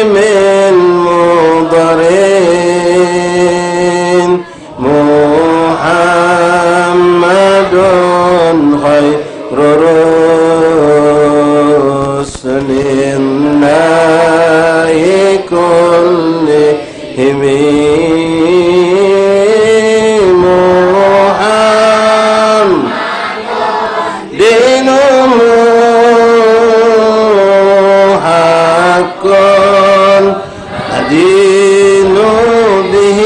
من مضر محمد خير رسل الله كلهم دين به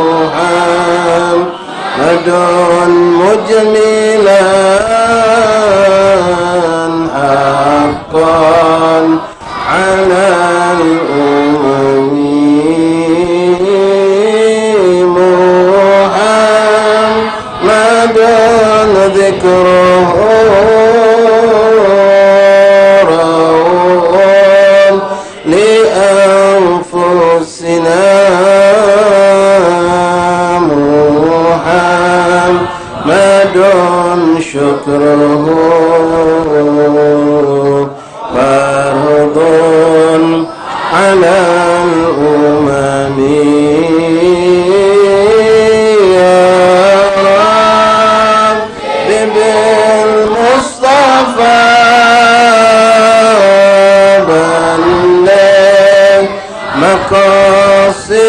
محمد مجملا حقا على الأمم محمد ذكره شكره فرض على الأمم يا رب بالمصطفى بلغ مقاصدنا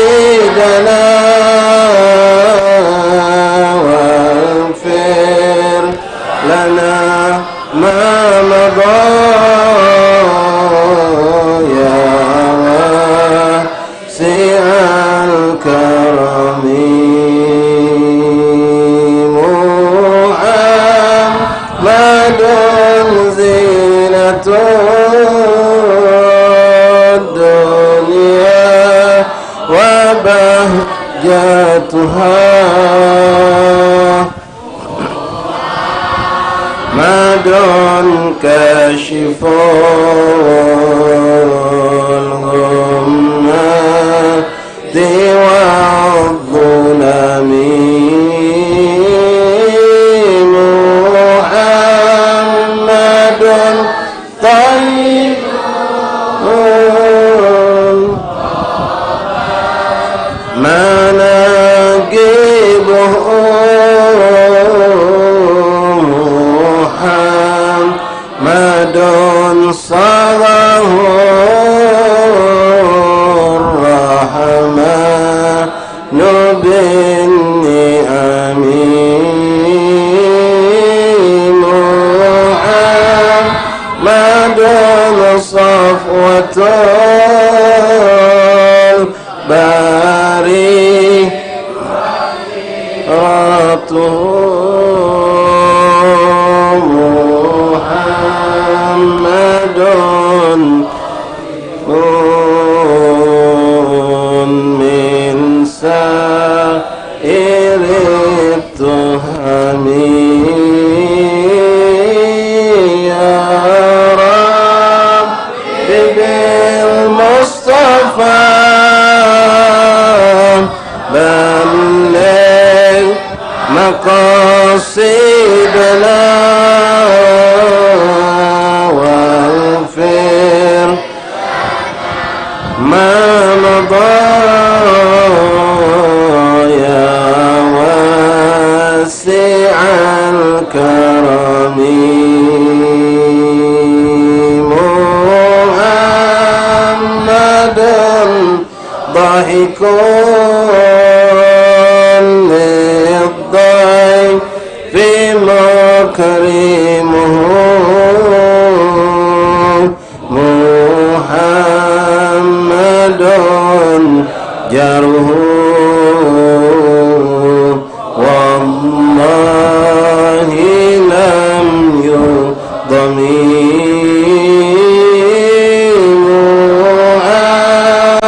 لنا ما مضى يا واسع الكرم محمد زينة الدنيا وبهجتها مدن كاشف الغمة والظلم محمد طيب مناقبه محمد صغه الرحمن بالنعم محمد صفوة الباري رته محمد من سائر التهم يا رب بالمصطفى بلغ مقاصدنا واغفر ما مضى يا واسع الكرم محمد ضاحك للضيف مكرمه محمد جاره والله لم يضمي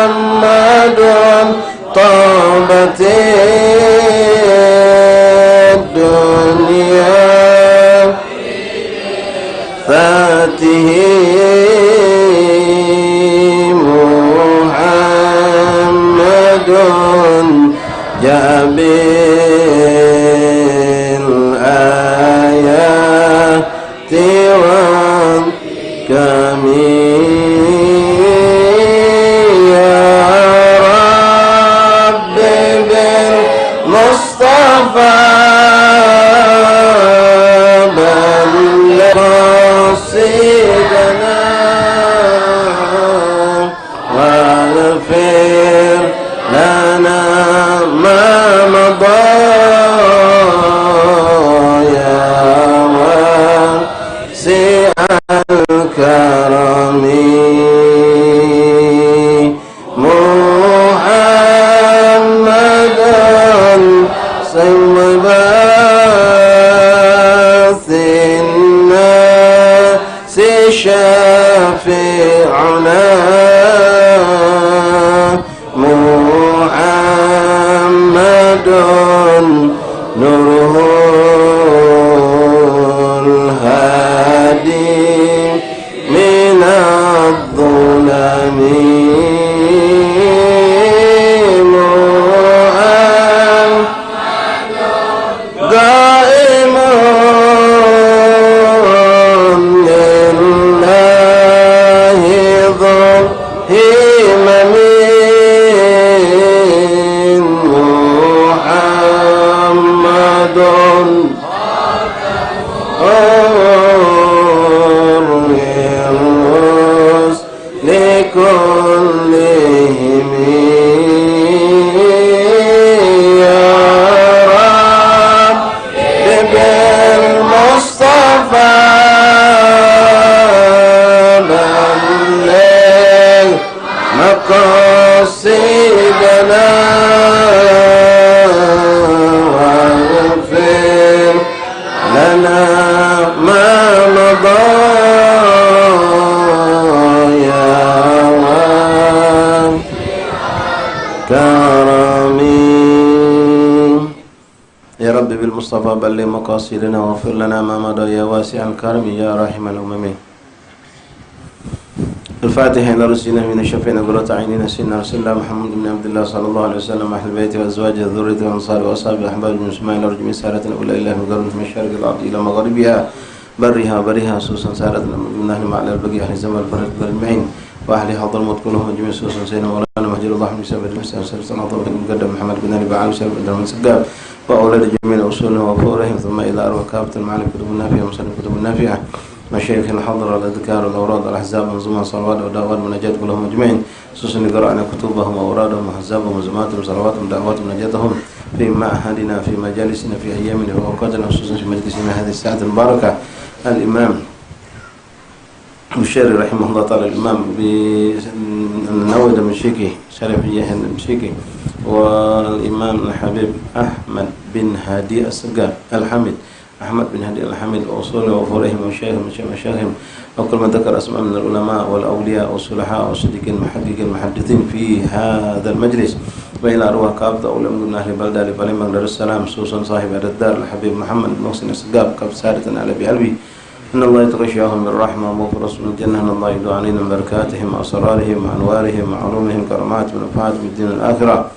محمد طابت الدنيا فاته محمد يا رب بالمصطفى بلغ قصيدنا واغفر لنا ما مضى يا واسع الكرم محمدا سيد بعث الناس شافعنا محمد نوره الهادي من الظلم قائم لله ظهيم من محمد لكلهم يا رب بالمصطفى بلغ مقاصدنا واغفر لنا ما مضى كرمي يا رب بالمصطفى بلغ مقاصدنا واغفر لنا ما مضى يا واسع الكرم يا رحم الأمم. الفاتحة إلى رسولنا من الشفيع قرة عيننا سيدنا رسول الله محمد بن عبد الله صلى الله عليه وسلم أهل بيته وأزواجه ذريته وأنصاره وأصحابه أحبابه من سماء الأرض من سارتنا إلى إله مقرن من مشارق الأرض إلى مغربها برها وبرها سوسا سارتنا من أهل معلى البقيع أهل الزمان البرد المعين وأهل حضر الموت كلهم أجمعين سوسا سيدنا مولانا مهجر الله من سبب المسلم سلسلة طبق المقدم محمد بن علي بعال وسلم بن من سقاب وأولاد جميع أصولهم وفورهم ثم إلى أروى كافة المعالم كتب النافعة ومصنف كتب النافعة مشايخنا الحضر الأذكار الأوراد الأحزاب منظومة صلوات ودعوات مناجات كلهم أجمعين خصوصا قرأنا كتبهم وأورادهم وأحزابهم وزماتهم صلواتهم دعواتهم مناجاتهم في معهدنا في مجالسنا في أيامنا في أوقاتنا خصوصا في مجلسنا هذه الساعة المباركة الإمام الشاري رحمه الله تعالى الإمام بالنووي دمشقي شرف يحيى الدمشقي والإمام الحبيب أحمد بن هادي السقاف الحميد أحمد بن هادي الحميد وأصوله وفورهم ومشايخهم وكل من ذكر أسماء من العلماء والأولياء والصلحاء والصديقين المحدثين في هذا المجلس وإلى أرواح كافة أولم من أهل بلدة لبلمبang دار السلام خصوصا صاحب هذا الدار الحبيب محمد بن محسن السقاف كف سادة على بقلبي إن الله يتغشاهم بالرحمة ومغفرة رسول الجنة إن الله يدعو علينا من بركاتهم وأسرارهم وأنوارهم وعلومهم كراماتهم ونفعاتهم في الدين الآخرة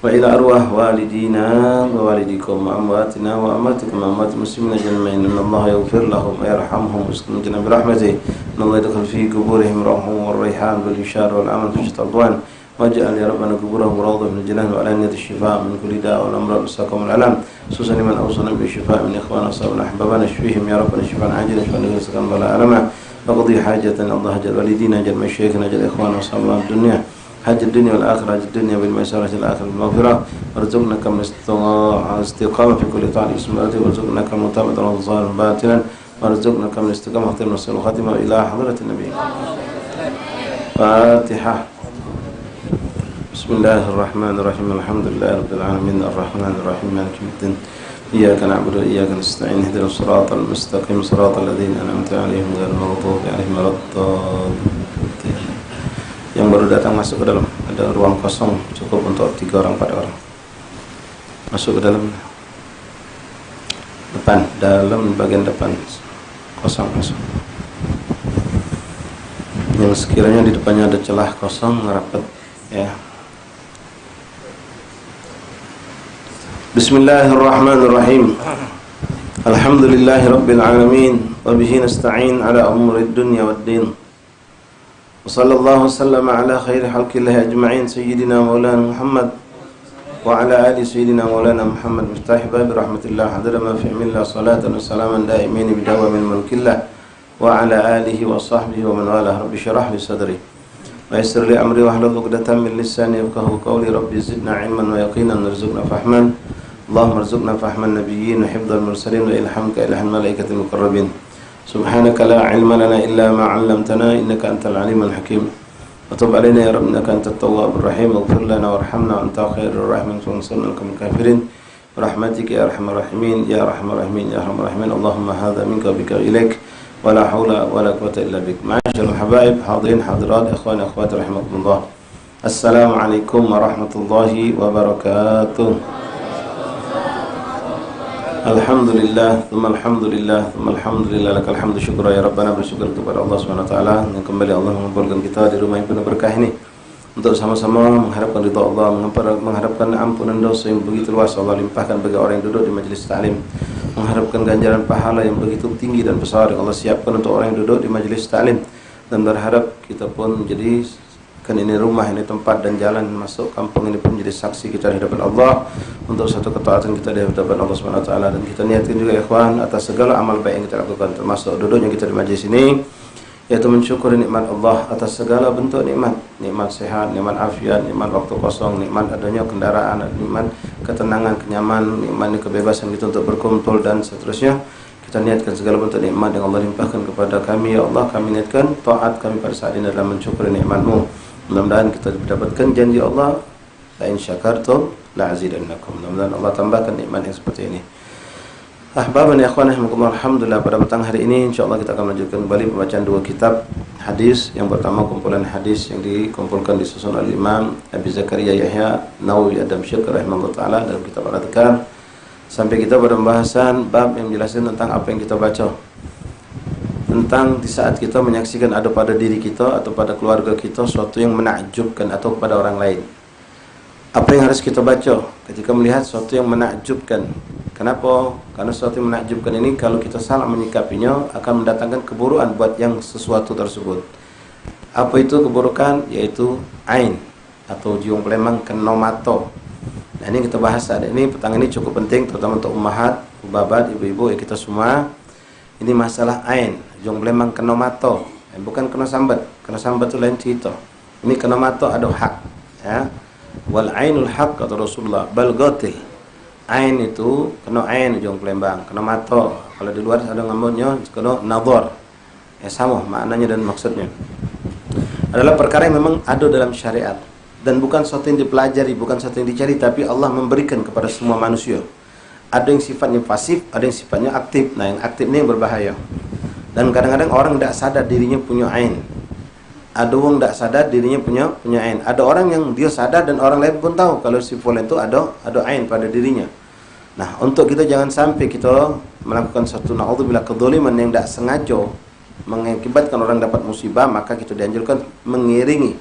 وإلى أرواح والدينا ووالديكم وأمواتنا وأمواتكم وأموات المسلمين أجمعين إن الله يغفر لهم ويرحمهم ويسكنهم الجنة برحمته إن الله يدخل في قبورهم روحهم والريحان والإشار والأمل في شتى الألوان واجعل يا ربنا قبورهم روضة من الجنان وعلانية الشفاء من كل داء والأمراض والسقم والألم خصوصا لمن أوصنا بالشفاء من إخوان أصحابنا أحبابنا اشفيهم يا ربنا شفاء عاجلا شفاء غير سقم ولا ألم وقضي حاجة الله أجل والدينا أجل مشايخنا أجل إخوان أصحابنا الدنيا حج الدنيا والآخرة حج الدنيا بالميسرة الآخرة بالمغفرة وارزقنا كم استقامة في كل طاعة اسمه وارزقنا كم متابعة وظاهر باطلا وارزقنا كم الاستقامة اختر نصر الخاتمة إلى حضرة النبي. فاتحة. بسم الله الرحمن الرحيم الحمد لله رب العالمين الرحمن الرحيم مالك يوم الدين إياك نعبد وإياك نستعين اهدنا الصراط المستقيم صراط الذين أنعمت عليهم غير المغضوب عليهم ولا الضالين. Yang baru datang masuk ke dalam, ada ruang kosong cukup untuk 3 orang 4 orang. Masuk ke dalam depan, dalam bagian depan kosong masuk. Yang sekiranya di depannya ada celah kosong rapat ya. Bismillahirrahmanirrahim. Alhamdulillahi rabbil alamin wa bihi nasta'in ala umuri dunya waddin. وصلى الله وسلم على خير خلق الله أجمعين سيدنا مولانا محمد وعلى آل سيدنا مولانا محمد مفتاح باب رحمة الله حضر ما في علم الله صلاة وسلاما دائمين بدوام ملك الله وعلى آله وصحبه ومن والاه. رب اشرح لي صدري ويسر لي أمري واحلل عقدة من لساني يفقهوا قولي. رب زدنا علما ويقينا وارزقنا فهما. اللهم ارزقنا فهم النبيين وحفظ المرسلين وإلهامك إله الملائكة المقربين. سبحانك لا علم لنا إلا ما علمتنا إنك أنت العليم الحكيم. وتب علينا يا رب إنك أنت التواب الرحيم. واغفر لنا وارحمنا وأنت خير الراحمين وانصرنا على القوم الكافرين برحمتك يا أرحم الراحمين يا أرحم الراحمين يا أرحم الراحمين. اللهم هذا منك وبك إليك ولا حول ولا قوة إلا بك. معاشر الحبايب حاضرين حاضرات إخواني أخواتي رحمكم الله. السلام عليكم ورحمة الله وبركاته. Alhamdulillah, thumma alhamdulillah, thumma alhamdulillah, lakal hamdu syukra ya Rabbana. Bersyukur kepada Allah SWT yang kembali Allah mengumpulkan kita di rumah yang penuh berkah ini untuk sama-sama mengharapkan ridha Allah, mengharapkan ampunan dosa yang begitu luas Allah limpahkan bagi orang yang duduk di majelis ta'lim, mengharapkan ganjaran pahala yang begitu tinggi dan besar yang Allah siapkan untuk orang yang duduk di majelis ta'lim, dan berharap kita pun menjadi ini rumah, ini tempat dan jalan masuk kampung ini pun menjadi saksi kita di hadapan Allah untuk satu ketaatan kita di hadapan Allah Subhanahu wa taala. Dan kita niatkan juga ikhwan atas segala amal baik yang kita lakukan, termasuk duduknya kita di majlis ini, yaitu mensyukuri nikmat Allah atas segala bentuk nikmat, nikmat sehat, nikmat afiat, nikmat waktu kosong, nikmat adanya kendaraan, nikmat ketenangan, kenyamanan, nikmat kebebasan kita untuk berkumpul dan seterusnya. Kita niatkan segala bentuk nikmat yang Allah limpahkan kepada kami, ya Allah. Kami niatkan taat kami pada saat ini dalam mensyukuri nikmat-Mu. Mudah-mudahan kita mendapatkan janji Allah, la in syakartum la azidannakum. Mudah-mudahan Allah tambahkan nikmat yang seperti ini. Ahbaban ya ikhwan rahimakumullah, alhamdulillah pada petang hari ini insyaallah kita akan melanjutkan kembali pembacaan dua kitab hadis. Yang pertama kumpulan hadis yang dikumpulkan disusun oleh Imam Abi Zakaria Yahya Nawawi Ad-Damsyik rahimahullah taala dalam kitab Al-Adhkar, sampai kita pada pembahasan bab yang menjelaskan tentang apa yang kita baca, tentang di saat kita menyaksikan ada pada diri kita atau pada keluarga kita sesuatu yang menakjubkan atau kepada orang lain. Apa yang harus kita baca ketika melihat sesuatu yang menakjubkan? Kenapa? Karena sesuatu yang menakjubkan ini kalau kita salah menyikapinya akan mendatangkan keburukan buat yang sesuatu tersebut. Apa itu keburukan? Yaitu ain atau jiung pelemang kena mata. Nah ini kita bahas saat ini, petang ini cukup penting terutama untuk ummahat, ubabat, ibu-ibu ya kita semua. Ini masalah ain, jong belemang kena mata, bukan kena sambat. Kena sambat itu lain cerita. Ini kena mata ada hak, ya. Wal ainul haq kata Rasulullah, bal qatil. Ain itu kena ain jong belembang, kena mata. Kalau di luar ada ngomongnya kena nadhar. Ya sama maknanya dan maksudnya. Adalah perkara yang memang ada dalam syariat dan bukan sesuatu yang dipelajari, bukan sesuatu yang dicari, tapi Allah memberikan kepada semua manusia. Ada yang sifatnya pasif, ada yang sifatnya aktif. Nah yang aktif ini yang berbahaya. Dan kadang-kadang orang tidak sadar dirinya punya ain. Ada orang tidak sadar dirinya punya ain. Ada orang yang dia sadar dan orang lain pun tahu kalau si fulan itu ada ain pada dirinya. Nah untuk kita jangan sampai kita melakukan satu na'udzubillah kedzaliman yang tidak sengaja mengakibatkan orang dapat musibah, maka kita dianjurkan mengiringi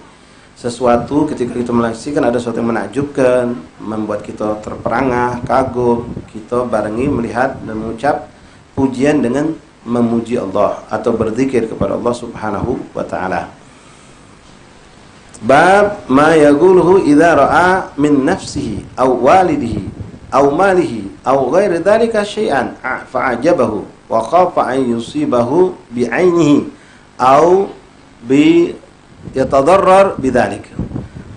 sesuatu ketika kita menyaksikan ada sesuatu yang menakjubkan, membuat kita terperangah, kagum, kita barengi melihat dan mengucap pujian dengan memuji Allah atau berzikir kepada Allah Subhanahu wa taala. Bab ma yaquluhu idza ra'a min nafsihi aw walidihi aw malihi aw ghairi dzalika syai'an fa'ajabahu wa khafa an yusibahu bi'ainihi aw bi yatadarrar bidzalik.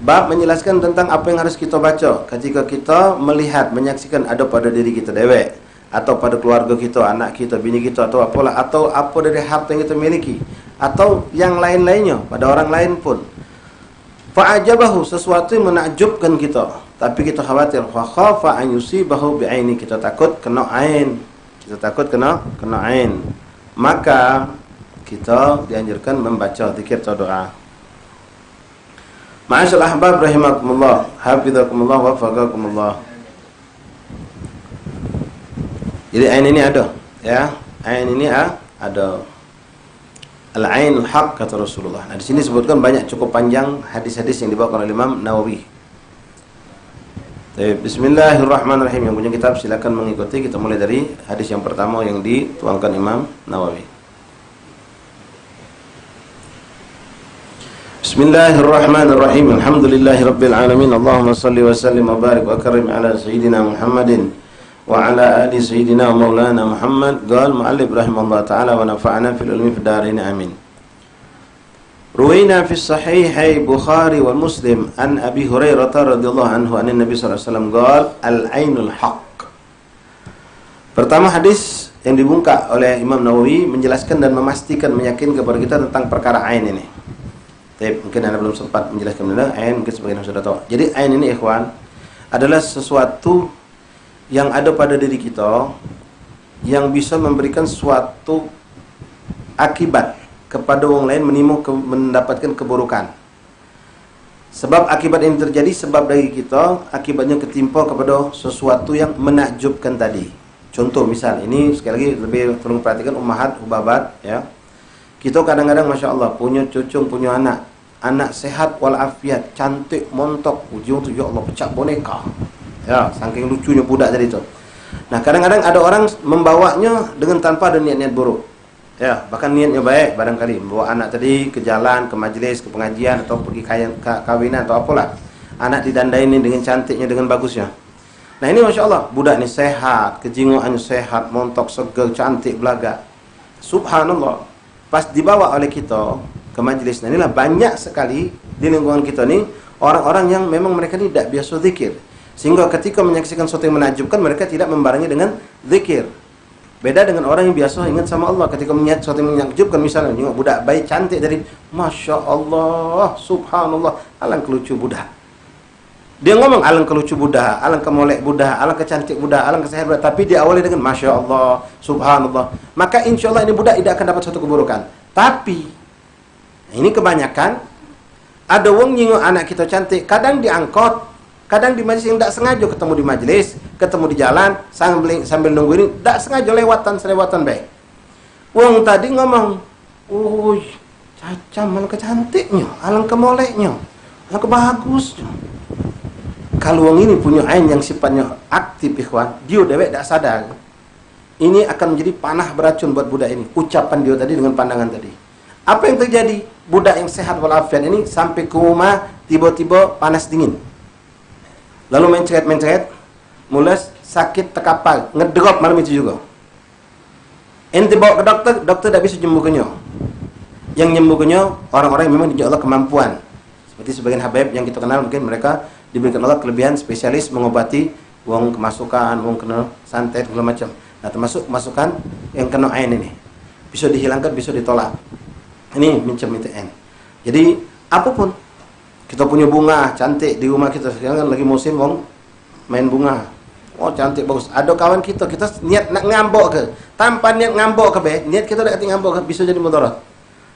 Bab menjelaskan tentang apa yang harus kita baca ketika kita melihat, menyaksikan ada pada diri kita dewek atau pada keluarga kita, anak kita, bini kita atau apalah, atau apa dari harta yang kita miliki atau yang lain-lainnya pada orang lain pun. Fa'ajabahu, sesuatu yang menakjubkan kita, tapi kita khawatir, wa khafa an yusibahu bi'aini, kita takut kena ain. Kita takut kena ain. Maka kita dianjurkan membaca zikir atau doa. Ma'asyal ahbab rahimakumullah, hafizakumullah wa faqakumullah. Jadi ain ini ada, ya. Ain ini ada. Al-ainul haq kata Rasulullah. Nah, di sini sebutkan banyak, cukup panjang hadis-hadis yang dibawakan oleh Imam Nawawi. Bismillahirrahmanirrahim. Yang punya kitab silakan mengikuti. Kita mulai dari hadis yang pertama yang dituangkan Imam Nawawi. Bismillahirrahmanirrahim. Alhamdulillahirabbil alamin. Allahumma shalli wa sallim wa barik wa karim ala sayyidina Muhammadin wa ala ali sayyidina maulana Muhammad. Qala muallif rahimahullah ta'ala wa nafa'ana fil ilmi fid dharain amin. Ruwayna fi sahihai Bukhari wa Muslim an Abi Hurairah radhiyallahu anhu anin Nabi sallallahu alaihi wasallam qala al-ainul haqq. Pertama hadis yang dibuka oleh Imam Nawawi menjelaskan dan memastikan, meyakinkan kepada kita tentang perkara ain ini. Mungkin Anda belum sempat menjelaskan tentang ain, mungkin sebagian sudah tahu. Jadi ain ini ikhwan adalah sesuatu yang ada pada diri kita yang bisa memberikan suatu akibat kepada orang lain mendapatkan keburukan. Sebab akibat ini terjadi sebab dari kita, akibatnya ketimpa kepada sesuatu yang menakjubkan tadi. Contoh misal, ini sekali lagi lebih tolong perhatikan ummahat, ubabat ya. Kita kadang-kadang Masya Allah punya cucu, punya anak sehat walafiat, cantik, montok, ujung tu ya Allah pecah boneka. Ya, saking lucunya budak tadi tu. Nah, kadang-kadang ada orang membawanya dengan tanpa ada niat-niat buruk. Ya, bahkan niatnya baik barangkali membawa anak tadi ke jalan, ke majlis, ke pengajian atau pergi kawinan atau apalah. Anak didandaini dengan cantiknya, dengan bagusnya. Nah, ini Masya Allah, budak ni sehat, kejinguannya sehat, montok, seger, cantik, belaga. Subhanallah. Pas dibawa oleh kita ke majlis, nah inilah banyak sekali di lingkungan kita ni orang-orang yang memang mereka ni tidak biasa zikir, sehingga ketika menyaksikan sesuatu yang menakjubkan mereka tidak membarengi dengan zikir. Beda dengan orang yang biasa ingat sama Allah, ketika melihat sesuatu yang menakjubkan, misalnya tengok budak bayi cantik dari Masya Allah, Subhanallah, alangkah lucu budak. Dia ngomong alangkah lucu budak, alangkah molek budak, alangkah cantik budak, alangkah sehat budak, tapi dia awali dengan Masya Allah, Subhanallah. Maka insya Allah ini budak tidak akan dapat suatu keburukan. Tapi ini kebanyakan ada wong nyinggung anak kita cantik, kadang diangkot, kadang di majlis yang tidak sengaja ketemu di majlis, ketemu di jalan, sambil nunggu ini, tidak sengaja selewatan baik. Wong tadi ngomong, "Uy, cacam alangkah cantiknya, alangkah moleknya, alangkah bagusnya." Kalau wong ini punya ain yang sifatnya aktif ikhwan, dia dewek tidak sadar. Ini akan menjadi panah beracun buat budak ini. Ucapan dia tadi dengan pandangan tadi. Apa yang terjadi? Budak yang sehat walafiat ini sampai ke rumah tiba-tiba panas dingin. Lalu mencret, mulai sakit terkapar, ngedrop malam itu juga. Ente bawa ke dokter, dokter tidak bisa nyembuhkannya. Yang nyembuhkannya orang-orang yang memang diberi Allah kemampuan. Seperti sebagian habaib yang kita kenal, mungkin mereka diberikan Allah kelebihan spesialis mengobati wong kemasukan, wong kena santet segala macam. Nah, termasuk kemasukan yang kena ain ini. Bisa dihilangkan, bisa ditolak. Ini mincam itu ain. Jadi, apapun kita punya bunga cantik di rumah kita, sekarang kan lagi musim wong main bunga. Oh, cantik bagus. Ada kawan kita niat nak ngambok ke. Tanpa niat ngambok ke be, niat kita nak ngambok ke bisa jadi mudarat.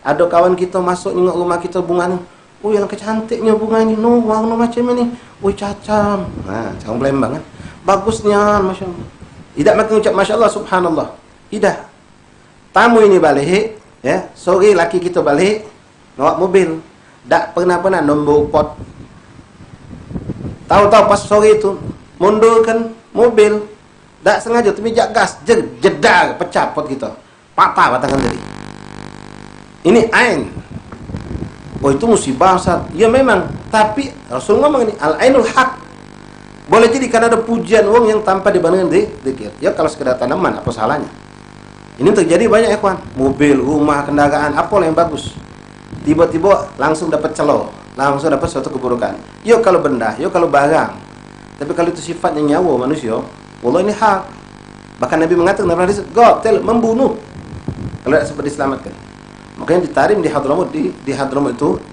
Ada kawan kita masuk nengok rumah kita bunga ni. Oh, yang kecantiknya bunga ini, warna macam ini. Oh, cacam. Nah, cakap Palembang kan. Bagusnya, Masya Allah. Tidak makin ucap Masya Allah, Subhanallah. Tidak. Tamu ini balik, ya. Sore laki kita balik, bawa mobil. Tak pernah nombor pot. Tahu-tahu pas sore itu, mundurkan mobil. Tak sengaja, terpijak gas. Jedar, pecah pot kita. Patah batangan tadi. Ini ain. Oh, itu musibah Ustaz. Ya memang, tapi Rasul ngomong ini al-ainul haq. Boleh jadi karena ada pujian wong yang tanpa dibandingkan zikir. Ya kalau sekedar tanaman apa salahnya? Ini terjadi banyak ya kawan. Mobil, rumah, kendaraan, apalah yang bagus. Tiba-tiba langsung dapat celo, langsung dapat suatu keburukan. Yo kalau benda, yo kalau barang. Tapi kalau itu sifatnya nyawa manusia, wallah ini hak. Bahkan Nabi mengatakan dalam hadis, "Qatil membunuh." Kalau tidak sempat diselamatkan. Makanya ditarim di Hadramut, di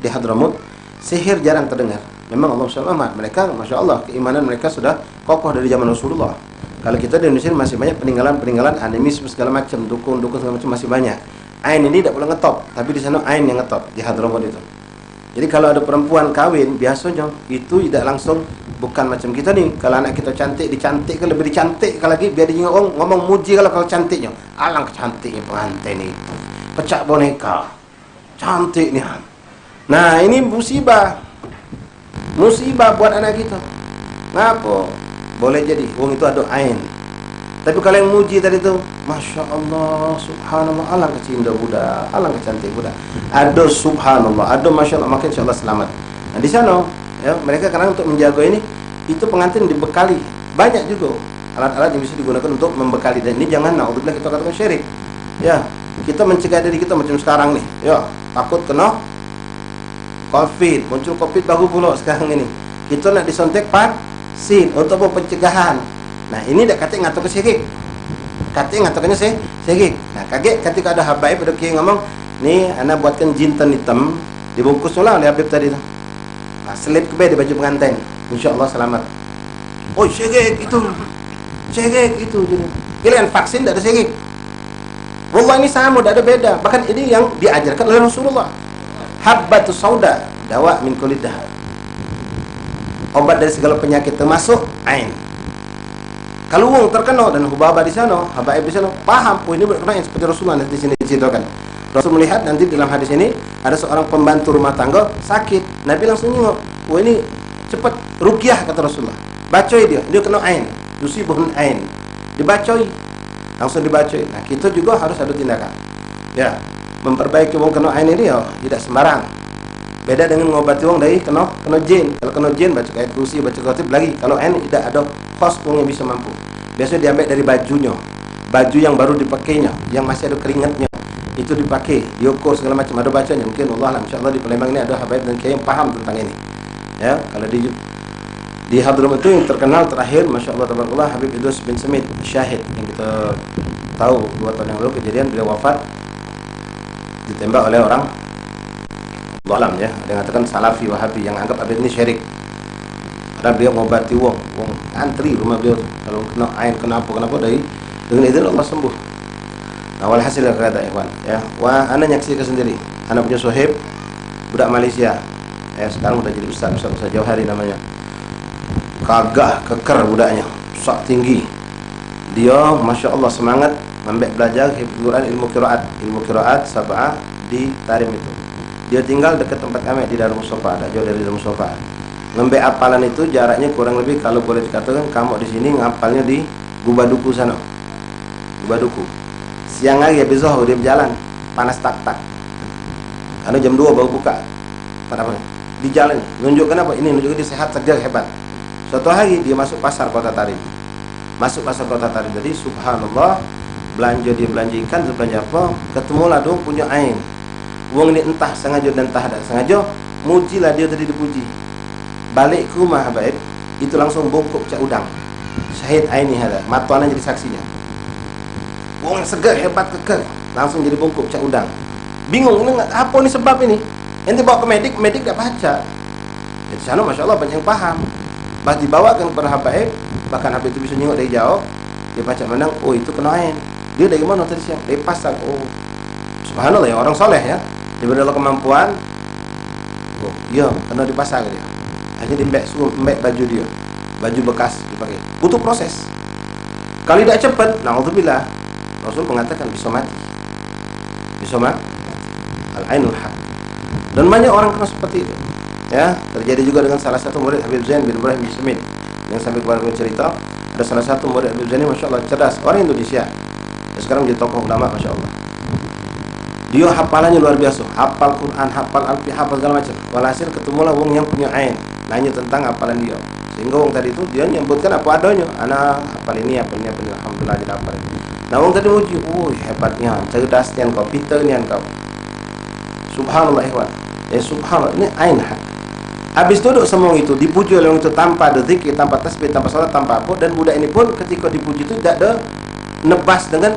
Hadramut sihir jarang terdengar. Memang Allah SWT, mereka Masya Allah keimanan mereka sudah kokoh dari zaman Rasulullah. Kalau kita di Indonesia masih banyak peninggalan animisme segala macam, dukun segala macam masih banyak. Ain ini tidak boleh ngetop, tapi di sana ain yang ngetop di Hadramut itu. Jadi kalau ada perempuan kawin biasanya itu tidak langsung, bukan macam kita nih. Kalau anak kita cantik, dicantikkan, lebih dicantikkan lagi biar dia ngomong muji kalau cantiknya. Alangkah cantiknya pengantin itu. Pecah boneka, cantik nih. Nah, ini musibah buat anak kita. Ngapa? Boleh jadi wong itu ada ain. Tapi kalau yang muji tadi itu Masya Allah, subhanallah, alangkah indah budak, alangkah cantik budak. Ada subhanallah, ada masya Allah, maka insya Allah selamat. Nah di sana, ya, mereka karena untuk menjaga ini, itu pengantin dibekali banyak juga alat-alat yang bisa digunakan untuk membekali. Dan ini jangan, naudzubillah, kita katakan syirik. Ya, kita mencegah diri kita macam sekarang nih. Ya, takut kena COVID, muncul COVID baru pula sekarang ini. Kita nak disontek vaksin untuk pencegahan. Nah ini dah kata ngatur ke syirik. Katanya ngatakannya syirik. Nah kaget ketika ada habaib ada kiai ngomong, nih anak buatkan jintan hitam dibungkus lah oleh Habib tadi tu. Nah, selip ke di baju pengantin, insya Allah selamat. Oh syirik itu, syirik itu. Kalian vaksin tidak ada syirik. Wallah ini sama, tidak ada beda. Bahkan ini yang diajarkan oleh Rasulullah. Habbatus sauda, dawa min kulli dah. Obat dari segala penyakit termasuk ain. Kalau wong terkena dan hubaba di sana, habaib di sana, paham, oh ini berkenaan seperti Rasulullah di sini diceritakan. Rasul melihat nanti dalam hadis ini ada seorang pembantu rumah tangga sakit. Nabi langsung nyengok, oh ini cepat ruqyah kata Rasulullah. Bacoi dia kena ain, yusibun ain. Dibacoi, langsung dibacoi. Nah, kita juga harus ada tindakan. Ya, memperbaiki wong kena ain ini ya tidak sembarang. Beda dengan ngobati wong dari kena jin. Kalau kena jin baca ayat kursi, baca khatib lagi. Kalau ain tidak ada khos wong yang bisa mampu. Biasanya diambil dari bajunya. Baju yang baru dipakainya, yang masih ada keringatnya, itu dipakai, diukur segala macam, ada bacanya. Mungkin Allah lah, insyaallah di Palembang ini ada habaib dan kiai yang paham tentang ini. Ya, kalau di Hadramaut itu yang terkenal terakhir, masya Allah tabarakallah, Habib Idrus bin Semit Syahid, yang kita tahu 2 tahun yang lalu kejadian beliau wafat ditembak oleh orang alam, ya, ada yang mengatakan Salafi Wahabi yang anggap Habib ini syirik. Padahal beliau mengobati wong antri rumah beliau kalau kena ain kenapa dari dengan izin Allah sembuh. Nah, walhasil kata ikhwan, ya, wah ana nyaksikan sendiri. Anak punya sohib budak Malaysia. Ya, sekarang udah jadi ustaz jauh hari namanya. Kagah keker budaknya, sak tinggi. Dia masya Allah semangat ambil belajar Quran, ilmu qiraat sab'ah di Tarim itu. Dia tinggal dekat tempat kami di Darul Mustafa, tak jauh dari Darul Mustafa. Ngambil apalan itu jaraknya kurang lebih kalau boleh dikatakan kamu di sini ngapalnya di Gubaduku sana. Gubaduku. Siang hari habis zuhur dia berjalan, panas tak-tak. Karena jam 2 baru buka. Apa? Di jalan, nunjukkan apa? Ini nunjukkan dia sehat, segar, hebat. Suatu hari dia masuk pasar Kota Tarim. Masuk pasar Kota Tarim. Jadi subhanallah, belanja dia belanja ikan, dia belanja apa? Ketemulah dong punya ain. Wong ini entah sengaja dan entah tak sengaja, mujilah dia tadi dipuji. Balik ke rumah habaib, itu langsung bongkok cak udang. Syahid aini hada, matuannya jadi saksinya. Wong segar, hebat, kekal, langsung jadi bongkok cak udang. Bingung, ini apa nih sebab ini? Nanti bawa ke medik tak baca. Di sana masya Allah banyak yang paham. Bahkan dibawakan kepada habaib, bahkan habaib itu bisa nyengok dari jauh. Dia baca menang, oh itu kena ain. Dia dari mana tadi siang? Dari pasar. Oh, subhanallah ya, orang soleh ya. Diberi Allah kemampuan. Oh iya, kena di pasar dia. Hanya diembek baju dia, baju bekas dipakai. Butuh proses. Kalau tidak cepat, na'udzubillah, Rasul mengatakan bisa mati. Bisa mati. Al-ainul haq. Dan banyak orang kena seperti itu. Ya, terjadi juga dengan salah satu murid Habib Zain bin Ibrahim bin Smith yang sampai kemarin cerita. Ada salah satu murid Habib Zain ini, masya Allah, cerdas, orang Indonesia. Ya, sekarang menjadi tokoh ulama, masya Allah. Dia hafalannya luar biasa, hafal Quran, hafal Alfi, hafal segala macam. Walhasil ketemulah wong yang punya ain, nanya tentang hafalan dia. Sehingga wong tadi itu dia nyebutkan apa adanya. Anak hafal ini, alhamdulillah jadi hafal. Nah wong tadi uji, hebatnya, cerdasnya kau, pintarnya kau. Subhanallah ikhwan. Ya subhanallah, ini ain hak. Habis duduk semua itu dipuji oleh orang itu tanpa ada zikir, tanpa tasbih, tanpa salat, tanpa apa. Dan budak ini pun ketika dipuji itu tidak ada nebas dengan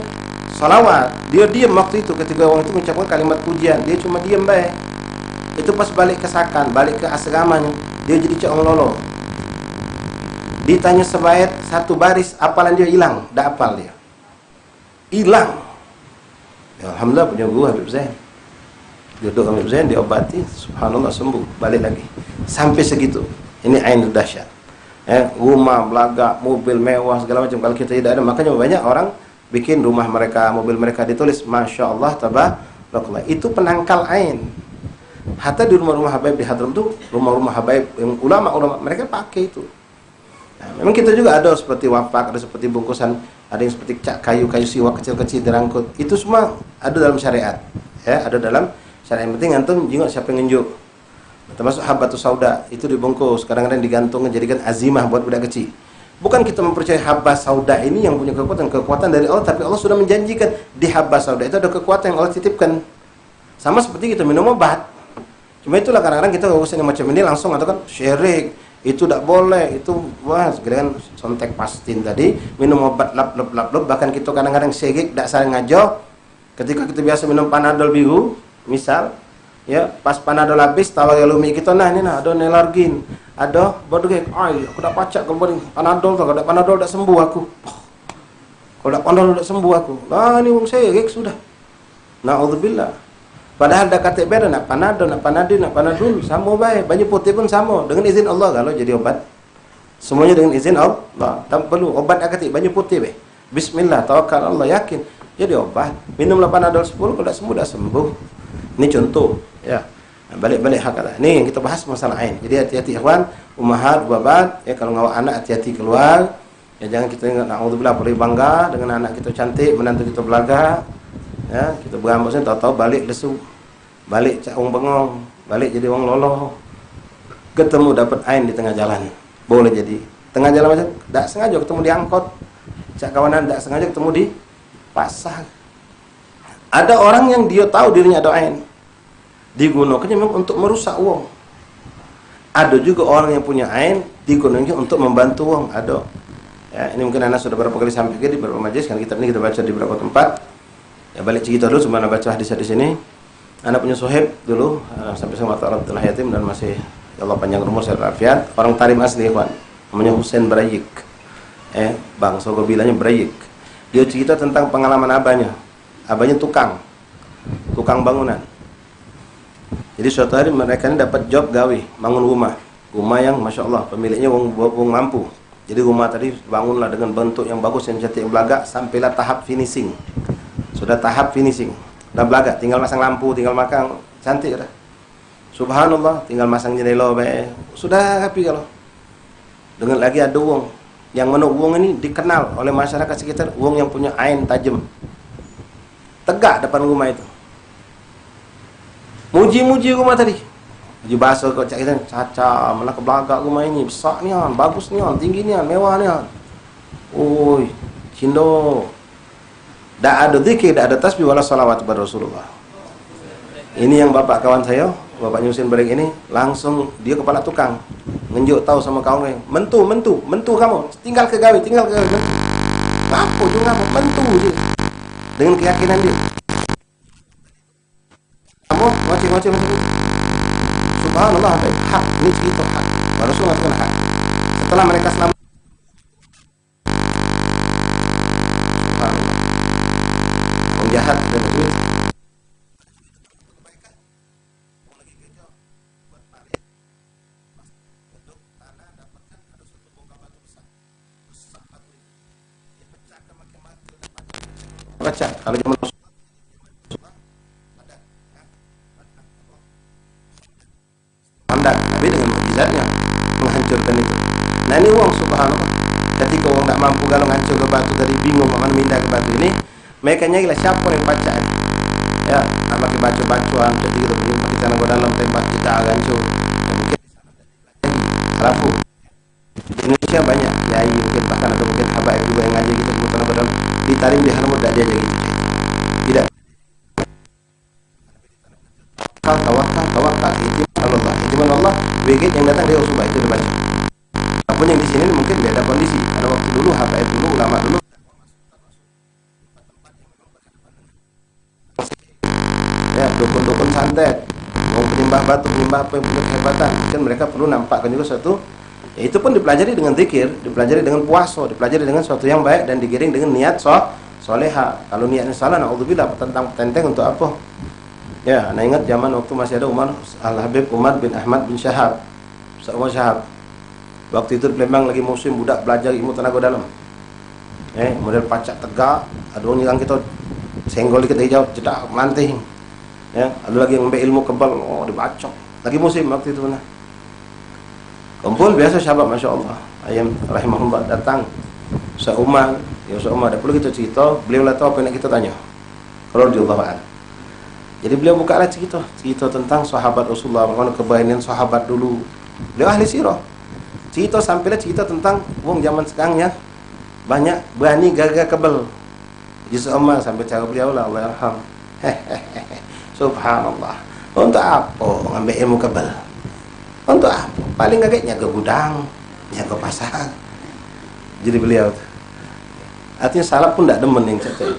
salawat. Dia diam waktu itu ketika orang itu mengucapkan kalimat pujian. Dia cuma diam baik. Itu pas balik ke Sakan, balik ke asramanya, dia jadi cak lolo. Ditanya sebaik satu baris, apalan dia hilang, tak apal dia. Hilang. Ya, alhamdulillah punya guru Habib Zain. Duduk Habib Zain diobati, subhanallah sembuh, balik lagi. Sampai segitu. Ini ain dahsyat. Rumah, belagak, mobil mewah segala macam. Kalau kita tidak ada, makanya banyak orang bikin rumah mereka, mobil mereka ditulis Masya Allah tabarakallah. Itu penangkal ain. Hatta di rumah-rumah habaib di Hadramaut itu, rumah-rumah habaib yang ulama mereka pakai itu. Memang kita juga ada seperti wapak, ada seperti bungkusan, ada yang seperti kayu-kayu siwak kecil-kecil dirangkut. Itu semua ada dalam syariat. Ya, ada dalam syariat. Yang penting antum juga siapa yang nunjuk. Termasuk habatus sauda itu dibungkus, kadang-kadang digantung jadikan azimah buat budak kecil. Bukan kita mempercayai habas sauda ini yang punya kekuatan dari Allah, tapi Allah sudah menjanjikan di habas sauda itu ada kekuatan yang Allah titipkan. Sama seperti kita minum obat. Cuma itulah kadang-kadang kita urusan yang macam ini langsung atau kan syirik, itu tidak boleh, itu wah segala kan sontek pastin tadi, minum obat lap, bahkan kita kadang-kadang syirik tidak saling ngajo. Ketika kita biasa minum panadol biru, misal ya pas panadol habis tawa lumi kita nah ini nah ada nelargin, ada bodgek, aku dah pacak kalau panadol tuh, kalau panadol dah sembuh aku, kalau panadol dah sembuh aku, ini wong syirik sudah, naudzubillah. Padahal dah kata beda nak panadol, nak panadol sama baik, banyak putih pun sama dengan izin Allah kalau jadi obat, semuanya dengan izin Allah, tak perlu obat akatik banyak putih be. Bismillah, tawakal Allah, yakin jadi obat. Minumlah panadol 10 kalau dah sembuh dah sembuh. Ini contoh ya. Balik-balik hakalah. Ini yang kita bahas masalah ain. Jadi hati-hati ikhwan, ummahat, babat, ya kalau ngawak anak hati-hati keluar. Ya jangan kita ingat naudzubillah boleh bangga dengan anak kita cantik, menantu kita belaga. Ya, kita berambut sini tahu-tahu balik lesu. Balik cak wong bengong, balik jadi wong loloh. Ketemu dapat ain di tengah jalan. Boleh jadi. Tengah jalan macam tak sengaja ketemu di angkot. Cak kawanan tak sengaja ketemu di pasar. Ada orang yang dia tahu dirinya ada ain, digunakannya memang untuk merusak uang. Ada juga orang yang punya ain digunakannya untuk membantu uang. Ada. Ya, ini mungkin anak sudah beberapa kali sampaikan di beberapa majelis, kan kita ini kita baca di beberapa tempat. Ya balik cerita dulu sebelum baca hadis di sini. Anak punya sohib dulu sampai sama Allah telah yatim dan masih ya Allah panjang umur sehat walafiat. Orang Tarim asli kawan, namanya Husain Barayik. Bang Sogo bilangnya Barayik. Dia cerita tentang pengalaman abahnya. Abahnya tukang bangunan. Jadi suatu hari mereka ini dapat job gawe bangun rumah yang masya Allah pemiliknya wong mampu. Jadi rumah tadi bangunlah dengan bentuk yang bagus, yang cantik, yang belagak, sampailah tahap finishing. Sudah tahap finishing, udah belagak, tinggal masang lampu, tinggal makan, cantik dah. Subhanallah, tinggal masang jendela sudah rapi kalau. Dengan lagi ada wong yang mana wong ini dikenal oleh masyarakat sekitar, wong yang punya ain tajam. Tegak depan rumah itu. Muji-muji rumah tadi. Muji bahasa kau cak kita, caca, mana kebelagak rumah ini, besar ni an, bagus ni an, tinggi ni an, mewah ni an. Oi, cindo. Tak ada zikir, tak ada tasbih wala salawat kepada Rasulullah. Ini yang bapak kawan saya, bapak Husain Barayik ini, langsung dia kepala tukang. Ngenjuk tahu sama kawan mentu kamu, tinggal ke gawe, mentu. Apa juga kamu, mentu je. Dengan keyakinan dia. Kamu ngoceh macam itu. Subhanallah, hak, ini cerita hak. Rasulullah mengatakan hak. Setelah mereka selamat, subhanallah, orang jahat dan duit. Baca kalau zaman Nabi dengan mukjizatnya menghancurkan itu. Nah ini uang subhanallah. Ketika orang tak mampu kalau hancur ke batu tadi, bingung mana mindah ke batu ini, mereka nyanyilah siapa yang baca ini. Ya, nak pakai baca-bacaan, jadi kita punya pakai tanah ke dalam tembak kita hancur. Ya, mungkin alafu di Indonesia banyak yai mungkin bahkan atau mungkin habaib juga yang ngaji kita di tanah ke dalam di Tarim di Haramut tak dia gitu. Tidak. Tawakal itiman Allah begit yang datang dia usubah itu dibaca. Apapun yang di sini mungkin beda kondisi. Pada waktu dulu habaib dulu ulama dulu ya dukun-dukun santet, mau penyembah batu, penyembah apa yang punya kehebatan, mungkin mereka perlu nampakkan juga suatu. Ya, itu pun dipelajari dengan zikir, dipelajari dengan puasa, dipelajari dengan suatu yang baik dan digiring dengan niat soleha. Kalau niatnya salah, naudzubillah, tentang tenteng untuk apa? Ya, nah ingat zaman waktu masih ada Al-Habib Umar bin Ahmad bin Syahab, Umar Syahab. Waktu itu di Palembang lagi musim budak belajar ilmu tenaga dalam. Model pacak tegak, ada orang nyerang kita, senggol dikit hijau, cedak, melanting. Ya, ada lagi yang ambil ilmu kebal, dibacok. Lagi musim waktu itu nah. Kumpul biasa sahabat, masya Allah. ayam rahimahullah datang Ustaz Umar, ya Ustaz Umar, dah perlu kita cerita, beliau lah tahu apa yang nak kita tanya. Kalau radhiyallahu anhu. Jadi beliau bukalah cerita tentang sahabat Rasulullah, bagaimana kebaikan sahabat dulu. Beliau ahli sirah. Cerita sampailah cerita tentang wong zaman sekarang yang banyak berani gagal kebal. Jadi Ustaz Umar sampai cara beliau lah, Allah yarham. Subhanallah. Untuk apa ngambil ilmu kebal? Untuk apa? Paling agak jaga gudang, jaga pasar. Jadi beliau artinya salaf pun tak demen yang cerita itu.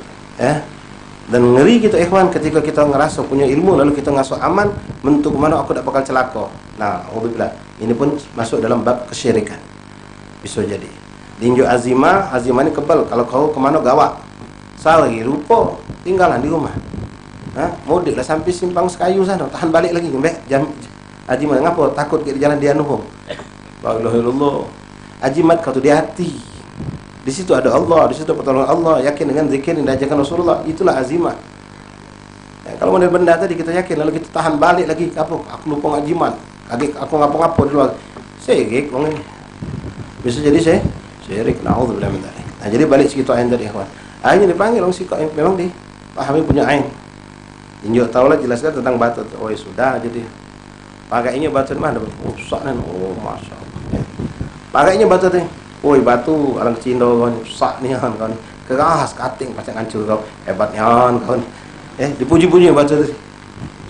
Dan ngeri kita ikhwan ketika kita ngerasa punya ilmu lalu kita ngerasa aman, bentuk mana aku tak bakal celaka. Nah, alhamdulillah. Ini pun masuk dalam bab kesyirikan. Bisa jadi. Dinjuk azimah ini kebal. Kalau kau kemana gawak. Salah lagi rupa, tinggalan di rumah. Mudik lah sampai simpang sekayu sana, tahan balik lagi. Jam ajimat ngapa? Takut ke jalan dia nuhum. La ilaha illallah. Ajimat kau tu di hati. Di situ ada Allah, di situ pertolongan Allah, yakin dengan zikir yang diajarkan Rasulullah, itulah azimah. Kalau model benda tadi kita yakin lalu kita tahan balik lagi, apa? Aku lupa ajimat. Aku ngapa-ngapa di luar. Syirik wong ini. Bisa jadi syirik. Nauzubillah min dzalik. Nah, jadi balik cerita ain tadi ikhwan. Ain dipanggil orang sikap memang dipahami punya ain. Injok taulah jelaskan tentang batu. Oh ya sudah jadi. Pakainya batu mana? Rusak kan. Oh masyaallah. Pakainya batu tu. Oi batu orang Cina kau ni rusak ni kan kau ni. Keras kating macam hancur kau. Hebatnya kau ni. Dipuji-puji batu tu.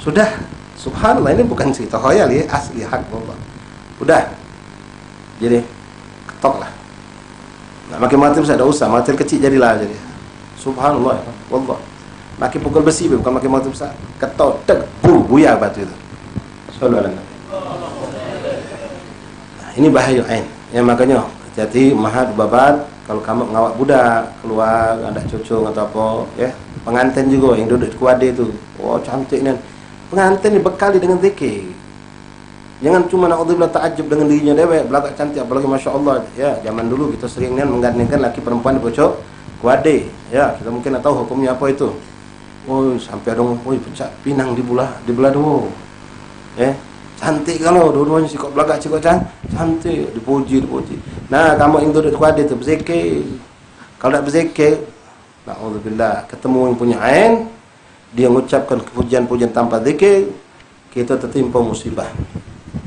Sudah. Subhanallah, ini bukan cerita khayal ya, asli hak Allah. Udah. Jadi ketoklah. Nak makin matil saya ada usah, matil kecil jadilah jadi. Subhanallah, wallah. Makin pukul besi bukan makin matil besar. Ketok tek buya batu itu. Sallallahu alaihi wasallam. Ini bahaya ain. Ya makanya jadi mahat babat kalau kamu ngawak budak keluar ada cucu atau apa ya, pengantin juga yang duduk di kuade itu. Oh cantik nih. Pengantin dibekali dengan zikir. Jangan cuma naudzubillah ta'ajjub dengan dirinya dewek, belakang cantik apalagi masya-Allah. Ya, zaman dulu kita sering menggandengkan laki perempuan di pojok kuade. Ya, kita mungkin tak tahu hukumnya apa itu. Oh, sampai dong, pecah pinang di belah dua. Cantik kalau dua-duanya sikap belakang sikap cantik, dipuji. Nah, kamu yang duduk di kuade itu berzikir. Kalau tak berzikir, naudzubillah, ketemu yang punya ain, dia mengucapkan pujian-pujian tanpa zikir, kita tertimpa musibah.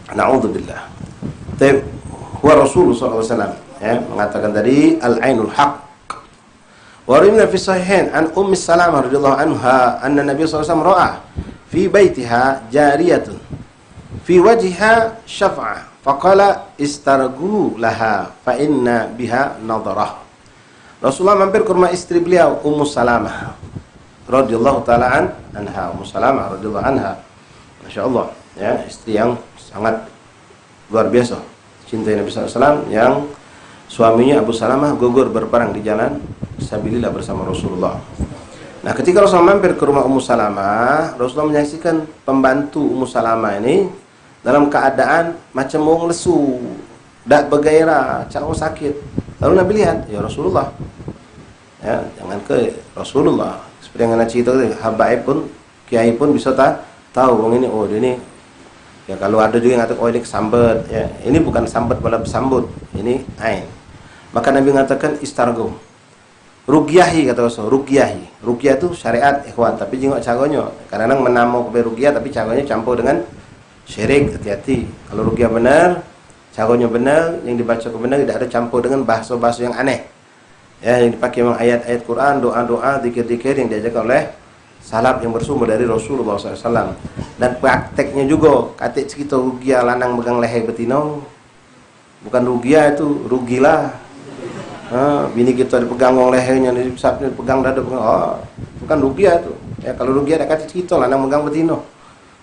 Na'udzubillah. Wa Rasulullah SAW mengatakan tadi al-ainul haq. Wa rimna fi sahihain an Ummi Salamah radhiyallahu anha anna Nabi SAW ra'a fi baitiha jariyatun fi wajhiha syaf'ah faqala istargu laha fa inna biha nadarah. Rasulullah mampir ke rumah istri beliau Ummu Salamah radhiyallahu taala anha. Ummu Salamah radhiyallahu anha, masyaallah ya, istri yang sangat luar biasa cinta Nabi SAW, yang suaminya Abu Salamah gugur berperang di jalan sabilillah bersama Rasulullah. Nah, ketika Rasulullah mampir ke rumah Ummu Salamah, Rasulullah menyaksikan pembantu Ummu Salamah ini dalam keadaan macam orang lesu, tak bergairah, cakap sakit. Lalu Nabi lihat, ya Rasulullah, ya jangan ke Rasulullah, seperti yang Nabi cerita tadi, habaib pun, kiai pun bisa tahu orang ini, oh dia ini. Ya kalau ada juga yang kata, oh ini kesambet, ya ini bukan sambat pada bersambut, ini ain. Maka Nabi mengatakan istargo, rugiahi kata Rasul, rugiahi. Rugiah itu syariat ikhwan, tapi jengok caranya. Kadang-kadang menamau kepada rugiah, tapi caranya campur dengan syirik. Hati-hati. Kalau rugiah benar, caranya benar, yang dibaca benar, tidak ada campur dengan bahasa-bahasa yang aneh. Ya, yang dipakai memang ayat-ayat Quran, doa-doa, zikir-zikir yang diajarkan oleh salaf yang bersumber dari Rasulullah SAW. Dan prakteknya juga, katik cerita rugia lanang megang leher betina, bukan rugia itu, rugilah. Bini kita dipegang lehernya, dipegang dada, bukan rugia itu. Ya, kalau rugia dah katik cerita lanang megang betina,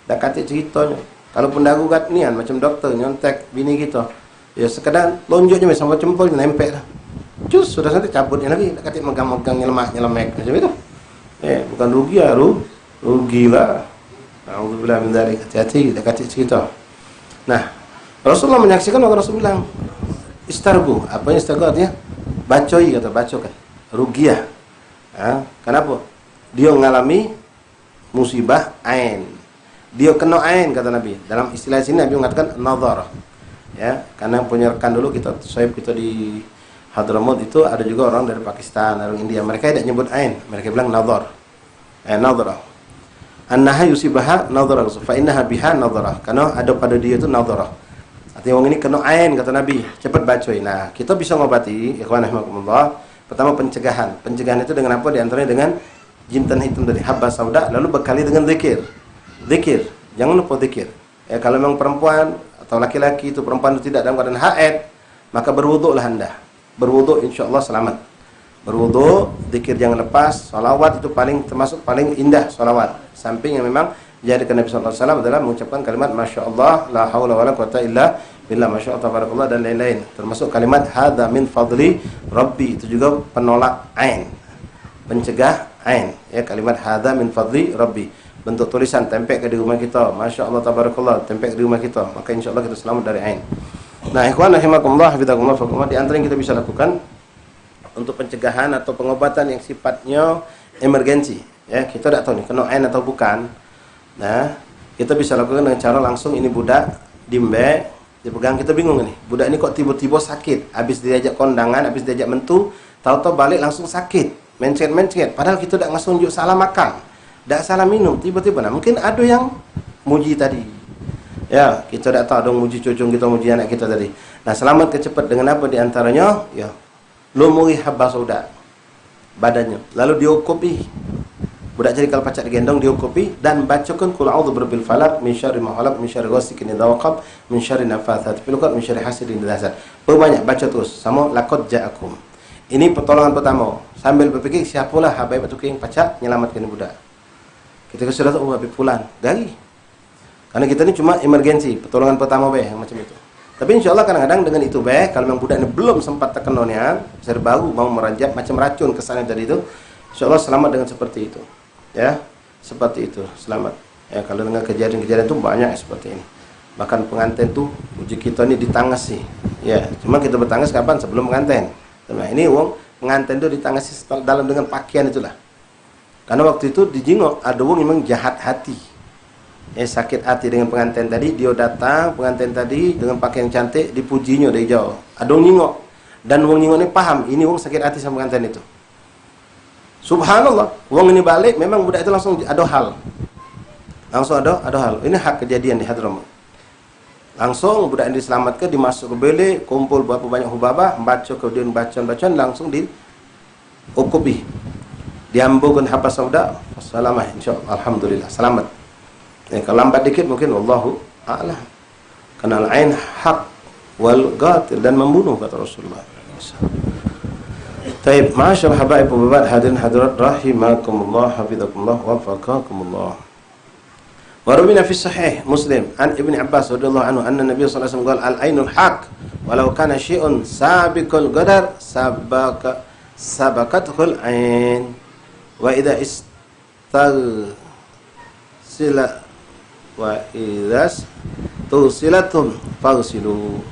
dah katik ceritanya. Kalau pendagu kat nian macam doktor nyontek bini kita, ya sekedar lonjoknya sampai jempol nempel lah. Cus sudah nanti cabutnya lagi, dah katik megang-megang nyelemek macam itu. Bukan rugi ya, rugilah. Alhamdulillah min dzalik. Hati-hati dekat cerita. Nah, Rasulullah menyaksikan, maka Rasul bilang, istargu. Apa yang istargu artinya? Bacoi, kata bacokan. Rugiah. Kenapa? Dia mengalami musibah ain. Dia kena ain, kata Nabi. Dalam istilah sini Nabi mengatakan nazar. ya. Karena punya rekan dulu kita sohib kita di Hadramaut itu ada juga orang dari Pakistan, orang India. Mereka tidak nyebut ain, mereka bilang nadhar. Nadhar. Annaha yusibaha nadhar fa innaha biha nadhar. Karena ada pada dia itu nadhar. Artinya orang ini kena ain kata Nabi, cepat baca. Nah, kita bisa ngobati ikhwan rahimakumullah. Pertama pencegahan. Pencegahan itu dengan apa? Di antaranya dengan jintan hitam dari habba sauda, lalu bekali dengan zikir. Zikir. Jangan lupa zikir. Kalau memang perempuan atau laki-laki itu perempuan itu tidak dalam keadaan haid, maka berwuduklah Anda. Berwuduk insyaallah selamat. Berwuduk, zikir jangan lepas, salawat itu termasuk paling indah salawat. Samping yang memang dijadikan Nabi sallallahu alaihi wasallam adalah mengucapkan kalimat masyaallah, la haula wala quwata illa billah, masyaallah tabarakallah dan lain-lain. Termasuk kalimat hadza min fadli rabbi, itu juga penolak ain. Pencegah ain, ya kalimat hadza min fadli rabbi. Bentuk tulisan tempel ke di rumah kita, masyaallah tabarakallah, tempel di rumah kita, maka insyaallah kita selamat dari ain. Nah, ikhwan rahimakumullah hafizakumullah fakumullah, di antara yang kita bisa lakukan untuk pencegahan atau pengobatan yang sifatnya emergensi, ya kita tidak tahu nih kena ain atau bukan. Nah, kita bisa lakukan dengan cara langsung ini budak dimbe dipegang, kita bingung nih. Budak ini kok tiba-tiba sakit, habis diajak kondangan, habis diajak mentu, tahu-tahu balik langsung sakit, mencet-mencet. Padahal kita tidak ngasih unjuk salah makan, tidak salah minum, tiba-tiba. Nah, mungkin ada yang muji tadi. Ya, kita tidak tahu dong muji cucu kita, muji anak kita tadi. Nah, selamat kecepat dengan apa di antaranya? Ya, lumuri habba sauda badannya, lalu diukupi. Budak jadi kalau pacak digendong diukupi dan bacakan qul a'udzu birabbil falaq min syarri ma khalaq min syarri ghasikin idza waqab min syarri nafatsati fil 'uqad min syarri hasidin idza hasad. Banyak baca terus sama laqad ja'akum. Ini pertolongan pertama. Sambil berpikir siapalah habaib itu yang pacak menyelamatkan budak. Kita sudah tahu Habib fulan, gali. Karena kita ini cuma emergensi, pertolongan pertama yang macam itu. Tapi insya Allah kadang-kadang dengan itu kalau memang budak ini belum sempat terkenanya, baru mau meranjat macam racun kesannya tadi itu, insya Allah selamat dengan seperti itu. Ya, seperti itu, selamat. Ya, kalau dengan kejadian-kejadian itu banyak seperti ini. Bahkan pengantin tuh uji kita ini ditangasi. Ya, cuma kita bertangas kapan? Sebelum pengantin. Nah, ini wong pengantin itu ditangasi dalam dengan pakaian itulah. Karena waktu itu dijingok ada wong memang jahat hati. Sakit hati dengan pengantin tadi, dia datang pengantin tadi dengan pakaian cantik, dipujinya dari jauh. Ada wong nyingok, dan wong nyingok ini paham ini wong sakit hati sama pengantin itu. Subhanallah, wong ini balik, memang budak itu langsung ada hal. Langsung ada hal. Ini hak kejadian di Hadramaut. Langsung budak ini diselamatkan, dimasuk ke bilik, kumpul berapa banyak hubabah, baca kemudian bacaan langsung diukupi. Diambukan habba sauda, salamah insyaallah, alhamdulillah, selamat. Ya, kalau lambat dikit mungkin wallahu a'lam. Karena al-ain hak wal qatil, dan membunuh kata Rasulullah. Taib, ma'asyar habaib wa hadirin hadirat rahimakumullah hafizakumullah wa faqakumullah. Wa rawina fi sahih Muslim an Ibnu Abbas radhiyallahu anhu anna Nabi sallallahu alaihi wasallam qala al-ainul haq walau kana syai'un sabiqul qadar sabaqatul ain wa idza sila wa idas tusilatum fagsilu.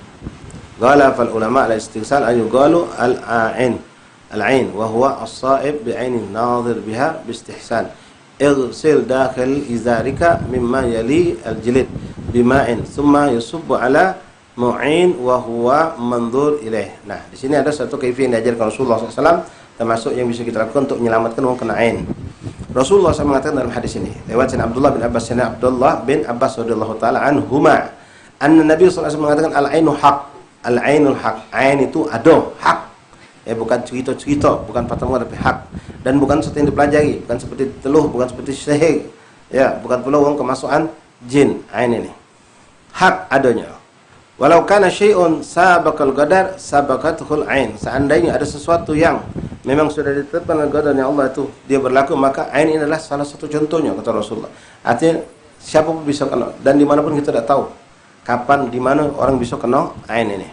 Qala fal ulama la istighsal ay yuqalu al-ain wa huwa as-sa'ib bi 'ainin nadhir biha bi istihsan. Ighsil dakhil izarika mimma yali al-jilid bima'in thumma yusubbu ala mu'in wa huwa mandur ilaih. Nah, di sini ada satu kaifiah yang diajarkan Rasulullah SAW, termasuk yang bisa kita lakukan untuk menyelamatkan orang kena ain. Rasulullah SAW mengatakan dalam hadis ini lewat Abdullah bin Abbas radhiyallahu taala anhuma, anna Nabi SAW mengatakan al-ainu haq, al-ainul haq, ain itu ada hak. Bukan cerita-cerita, bukan pertemuan, tapi hak, dan bukan seperti yang dipelajari, bukan seperti teluh, bukan seperti sihir, ya, bukan pula orang kemasukan jin. Ain ini hak adanya. Walau kana syai'un sabaqal qadar sabaqatul ain, seandainya ada sesuatu yang memang sudah ditetapkan oleh qadarnya Allah itu dia berlaku, maka ain ini adalah salah satu contohnya kata Rasulullah. Artinya siapa pun bisa kena, dan dimanapun kita tidak tahu kapan di mana orang bisa kena ain ini.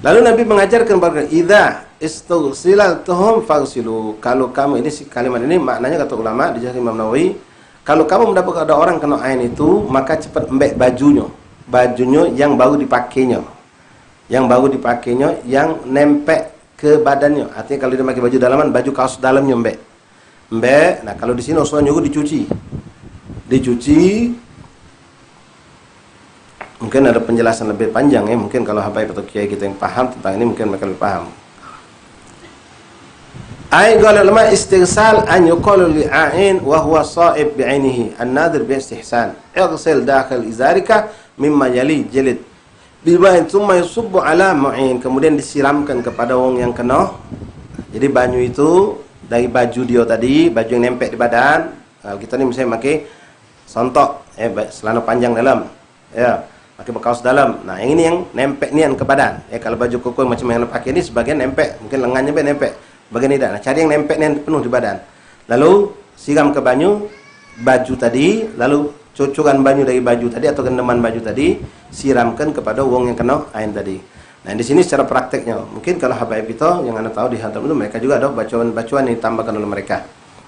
Lalu Nabi mengajarkan bahwa idza istughsilatuhum faghsilu. Kalau kamu, ini kalimat ini maknanya kata ulama di Syarah Imam Nawawi, kalau kamu mendapatkan ada orang kena ain itu, maka cepat embek bajunya yang baru dipakainya. Yang baru dipakainya yang nempel ke badannya. Artinya kalau dia pakai baju dalaman, baju kaos dalamnya embek. Nah, kalau di sini Rasulullah nyuruh dicuci. Mungkin ada penjelasan lebih panjang ya, mungkin kalau habaib atau kiai kita yang paham tentang ini mungkin mereka lebih paham. Ai qala ulama istighsal an yuqalu li'ain wa huwa sha'ib bi'ainihi an-nadir bi istihsan. Ighsil dakhil izarika mimma yali jilid. Bibain thumma yusubbu ala mu'in, kemudian disiramkan kepada wong yang kena. Jadi banyu itu dari baju dia tadi, baju yang nempel di badan. Nah, kita ni misalnya pakai sontok, celana panjang dalam. Ya. Pakai kaos dalam. Nah, yang ini yang nempel nian ke badan. Kalau baju koko macam yang pakai ini sebagian nempel, mungkin lengannya nempel. Bagian ini. Nah, cari yang nempel nian penuh di badan. Lalu siram ke baju tadi, lalu cucuran banyu dari baju tadi atau rendaman baju tadi, siramkan kepada wong yang kena air tadi. Nah, di sini secara prakteknya, mungkin kalau habaib itu yang anda tahu di hadap itu mereka juga ada bacaan-bacaan yang ditambahkan oleh mereka.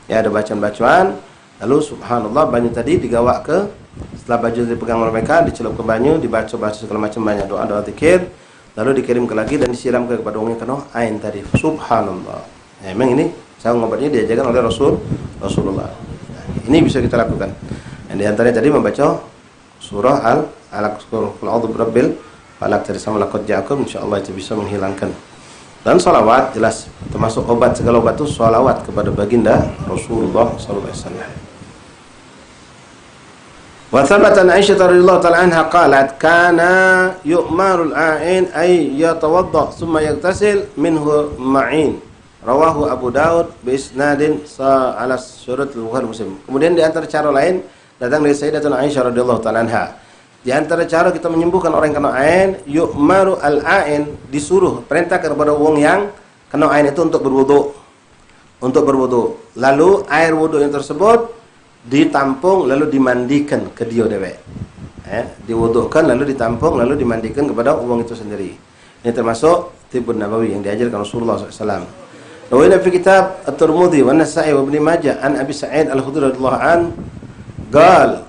Ya, ada bacaan-bacaan. Lalu subhanallah banyu tadi digawa ke, setelah baju dipegang oleh mereka, dicelup ke banyu, dibaca-baca segala macam banyak doa-doa zikir, lalu dikirim ke lagi dan disiram ke kepada orang yang kena ain tadi. Subhanallah. Ya, memang ini saya ngobatnya diajarkan oleh Rasulullah. Nah, ini bisa kita lakukan. Yang diantaranya tadi membaca surah Al-Alaq, qul a'udzu birabbil falaq tadi sama laqad ja'akum, insyaallah itu bisa menghilangkan. Dan salawat jelas termasuk obat, segala obat itu salawat kepada baginda Rasulullah sallallahu alaihi wasallam. Wa thabata Aisyah radhiyallahu ta'ala anha qalat kana yu'marul a'in ay yatawadda thumma yaghtasil minhu ma'in. Rawahu Abu Daud bi isnadin ala syurut Bukhari Muslim. Kemudian di antara cara lain datang dari Sayyidatuna Aisyah radhiyallahu ta'ala anha. Di antara cara kita menyembuhkan orang yang kena ain, yu'maru al-a'in, disuruh perintah kepada wong yang kena ain itu untuk berwudu. Untuk berwudu. Lalu air wudu yang tersebut ditampung lalu dimandikan ke dia dewek. Diwudukan lalu ditampung lalu dimandikan kepada wong itu sendiri. Ini termasuk Tibbun Nabawi yang diajarkan Rasulullah SAW. Wa fi kitab At-Tirmidzi wa An-Nasa'i wa Ibnu Majah an Abi Sa'id Al-Khudri radhiyallahu an qala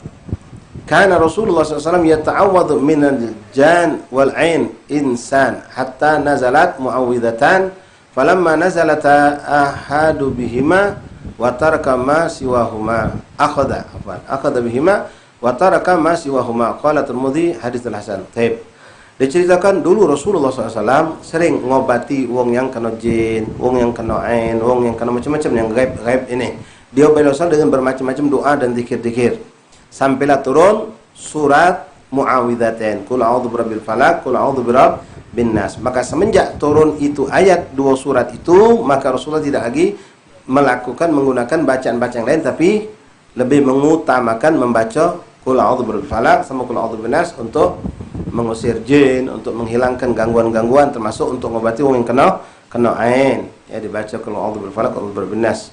kana Rasulullah SAW yata'awwadhu min al-jan wal 'ain insan hatta nazalat mu'awwidhatan falamma nazalata ahadu bihima wa taraka ma siwahuma akhadha bihima wa taraka ma siwahuma. Qala Tirmidzi hadits hasan. Baik. Diceritakan dulu Rasulullah SAW sering ngobati wong yang kena jin, wong yang kena ain, wong yang kena macam-macam yang gaib ini. Dia berdoa dengan bermacam-macam doa dan zikir-zikir. Sampailah turun surat Mu'awwidzatain, qul a'udzu birabbil falaq, qul a'udzu birabbin nas. Maka semenjak turun itu ayat dua surat itu, maka Rasulullah tidak lagi menggunakan bacaan-bacaan lain, tapi lebih mengutamakan membaca qul a'udzu birabbil falaq sama qul a'udzu bin nas untuk mengusir jin, untuk menghilangkan gangguan-gangguan, termasuk untuk mengobati orang yang kena ain. Ya, dibaca qul a'udzu birabbil falaq, qul a'udzu birabbin nas.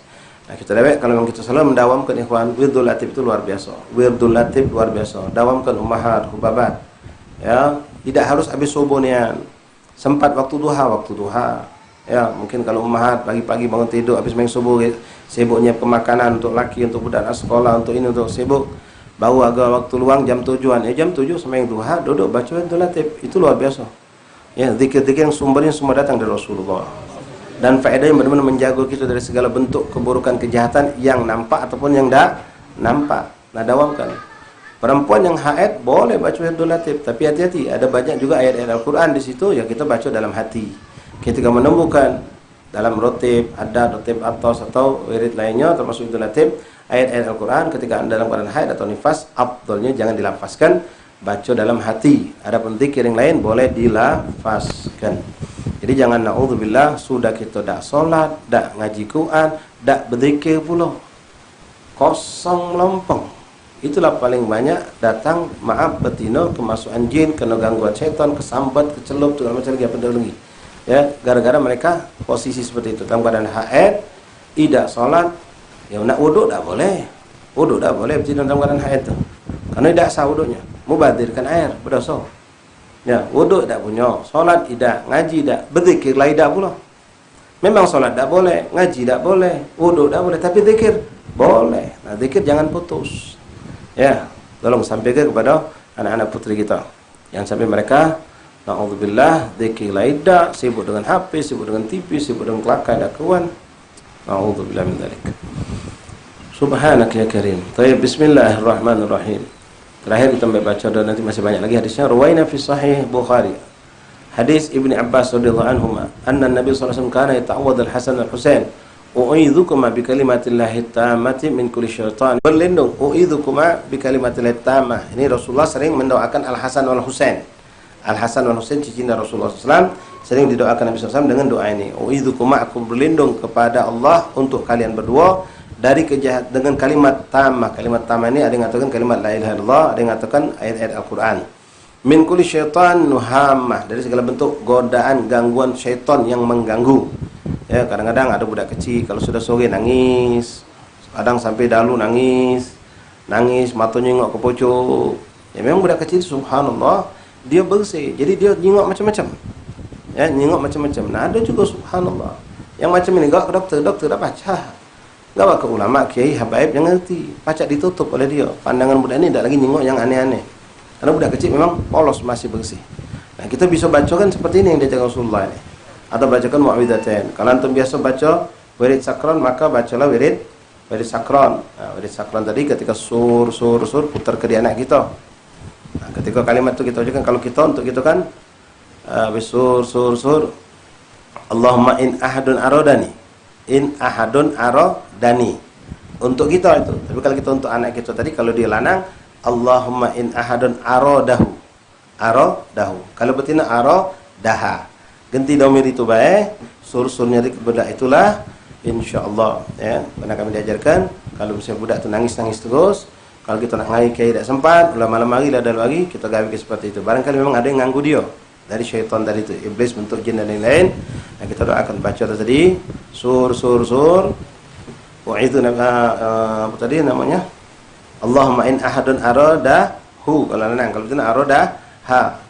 Nah, kita lihat kalau memang kita selalu mendawamkan ikhwan, wirdul latif itu luar biasa. Wirdul latif luar biasa. Dawamkan ummahat, hubabat. Ya, tidak harus habis subuh nian. Sempat waktu duha. Ya, mungkin kalau ummahat pagi-pagi bangun tidur habis main subuh, sibuknya pemakanan untuk laki, untuk budak sekolah, untuk ini, untuk sibuk. Baru agak waktu luang jam 7-an. Jam 7 sama yang duha duduk baca wirdul latif. Itu luar biasa. Ya, zikir-zikir yang sumbernya semua datang dari Rasulullah. Dan faedahnya benar-benar menjaga kita dari segala bentuk keburukan, kejahatan yang nampak ataupun yang tak nampak. Nah, dawamkan. Perempuan yang haid boleh baca wirdul latif, tapi hati-hati, ada banyak juga ayat-ayat Al-Qur'an di situ yang kita baca dalam hati. Ketika menemukan dalam rotib, ada rotib atas atau wirid lainnya termasuk wirdul latif, ayat-ayat Al-Qur'an ketika anda dalam keadaan haid atau nifas, afdalnya jangan dilafazkan, baca dalam hati. Adapun zikir yang lain boleh dilafazkan. Jadi jangan na'udzubillah sudah kita dak solat, dak ngaji Quran, dak berzikir pula. Kosong melompong. Itulah paling banyak datang maaf betina kemasukan jin, kena gangguan setan, kesambat, kecelup, segala macam lagi apa lagi. Ya, gara-gara mereka posisi seperti itu. Dalam keadaan haid, tidak solat, ya nak wudu dak boleh. Wudu dak boleh betina dalam keadaan haid itu. Karena tidak sah wudunya. Mubadirkan air, berdosa. Ya, wudu tak punya, solat tidak, ngaji tak, berzikir lah tidak pula. Memang solat tak boleh, ngaji tak boleh, wudu tak boleh, tapi zikir boleh. Nah, zikir jangan putus. Ya, tolong sampaikan kepada anak-anak putri kita. Yang sampai mereka, na'udzubillah, zikir lah tidak, sibuk dengan HP, sibuk dengan TV, sibuk dengan kelakar, tak kawan. Na'udzubillah min dzalik. Subhanak ya karim. Baik, bismillahirrahmanirrahim. Terakhir kita baca dan nanti masih banyak lagi hadisnya. Ruwaina fi sahih Bukhari. Hadis Ibni Abbas radhiyallahu anhuma, anna Nabi sallallahu alaihi wasallam kana yata'awwadz al-Hasan wal-Husain, "U'idzukum bi kalimatillahi tammati min kulli syaitan." Berlindung, u'idzukum bi kalimatillahi tammah. Ini Rasulullah sering mendoakan Al-Hasan wal-Husain. Al-Hasan wal-Husain cicinta Rasulullah SAW sering didoakan Nabi SAW dengan doa ini. U'idzukum, aku berlindung kepada Allah untuk kalian berdua dari kejahatan dengan kalimat tammah. Kalimat tammah ini ada yang mengatakan kalimat la ilaha illallah, ada yang mengatakan ayat-ayat Al-Quran. Min kulli syaitan nuhamah, dari segala bentuk godaan, gangguan syaitan yang mengganggu. Ya, kadang-kadang ada budak kecil kalau sudah sore nangis, kadang sampai dalu nangis, matanya nyengok ke pojok. Ya memang budak kecil subhanallah dia bersih, jadi dia nyengok macam-macam. Ya, nyengok macam-macam. Nah, ada juga subhanallah yang macam ini, gak ke dokter dah baca. Gak ke ulama, kiai, habaib yang ngerti. Pacak ditutup oleh dia. Pandangan budak ini tidak lagi nyengok yang aneh-aneh. Karena budak kecil memang polos, masih bersih. Nah, kita bisa bacakan seperti ini yang diajarkan Rasulullah ini. Atau bacakan mu'awwidhatain. Kalau antum biasa baca wirid sakron, maka bacalah wirid sakron. Nah, wirid sakron tadi ketika sur putar ke di anak kita. Nah, ketika kalimat itu kita ucapkan, kalau kita untuk kita kan sur Allahumma in ahadun aradani, untuk kita itu. Tapi kalau kita untuk anak kita tadi, kalau dia lanang, Allahumma in ahadun aradahu. Kalau betina aradaha. Ganti domir itu baik, sur-surnya di budak itulah insyaallah, ya. Karena kami diajarkan kalau misalnya budak itu nangis terus, kalau kita nak ngai kiai tidak sempat, malam hari lagi kita gawe seperti itu. Barangkali memang ada yang ganggu dia dari syaitan tadi itu, iblis bentuk jin dan lain-lain. Nah, kita doakan baca tadi sur. Wah, itu apa tadi namanya? Allahumma in ahadun aradahu, kalau lanang, kalau betina aradaha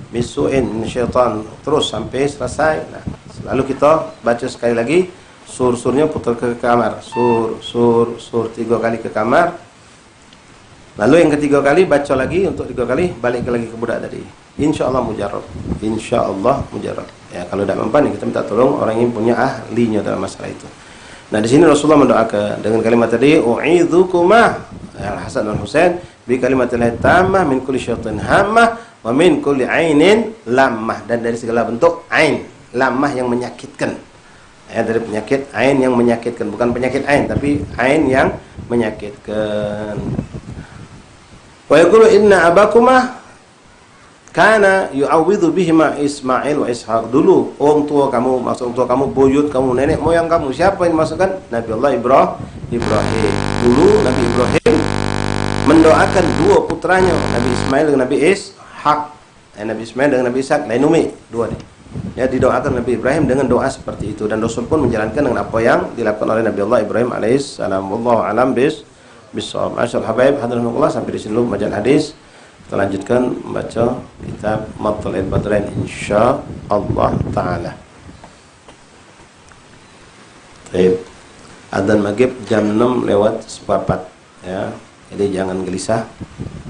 bisu'in min syaitan, terus sampai selesai. Nah, lalu kita baca sekali lagi sur-surnya, putar ke kamar, sur 3 kali ke kamar. Lalu yang ketiga kali baca lagi, untuk 3 kali balik lagi ke budak tadi. Insyaallah mujarrab. Ya, kalau tidak mempan kita minta tolong orang yang punya ahlinya dalam masalah itu. Nah, di sini Rasulullah mendoakan dengan kalimat tadi, u'idzukuma Al-Hasan wal Husain bi kalimatil tammah min kulli syaitin hammah wa min kulli ainin lammah, dan dari segala bentuk ain, lammah yang menyakitkan. Ya, dari penyakit ain yang menyakitkan, bukan penyakit ain tapi ain yang menyakitkan. Wa yaqulu inna abakuma kana yu'awwidhu bihima Ismail wa Ishaq. Dulu orang tua kamu, maksud orang tua kamu, buyut kamu, nenek moyang kamu, siapa yang dimaksudkan? Nabi Allah Ibrahim. Dulu Nabi Ibrahim mendoakan 2 putranya, Nabi Ismail dengan Nabi Ishaq. Nabi Ismail dengan Nabi Ishaq lain umi, 2 nih. Ya, didoakan Nabi Ibrahim dengan doa seperti itu, dan Rasul pun menjalankan dengan apa yang dilakukan oleh Nabi Allah Ibrahim alaihissalam. Wallahu a'lam bissawab. Masyaallah habaib, hadirullah, sampai di sini dulu pembacaan hadis. Kita lanjutkan membaca kitab Mathalul Badrain insyaallah taala. Baik. Adzan maghrib jam 6:04 ya. Jadi jangan gelisah.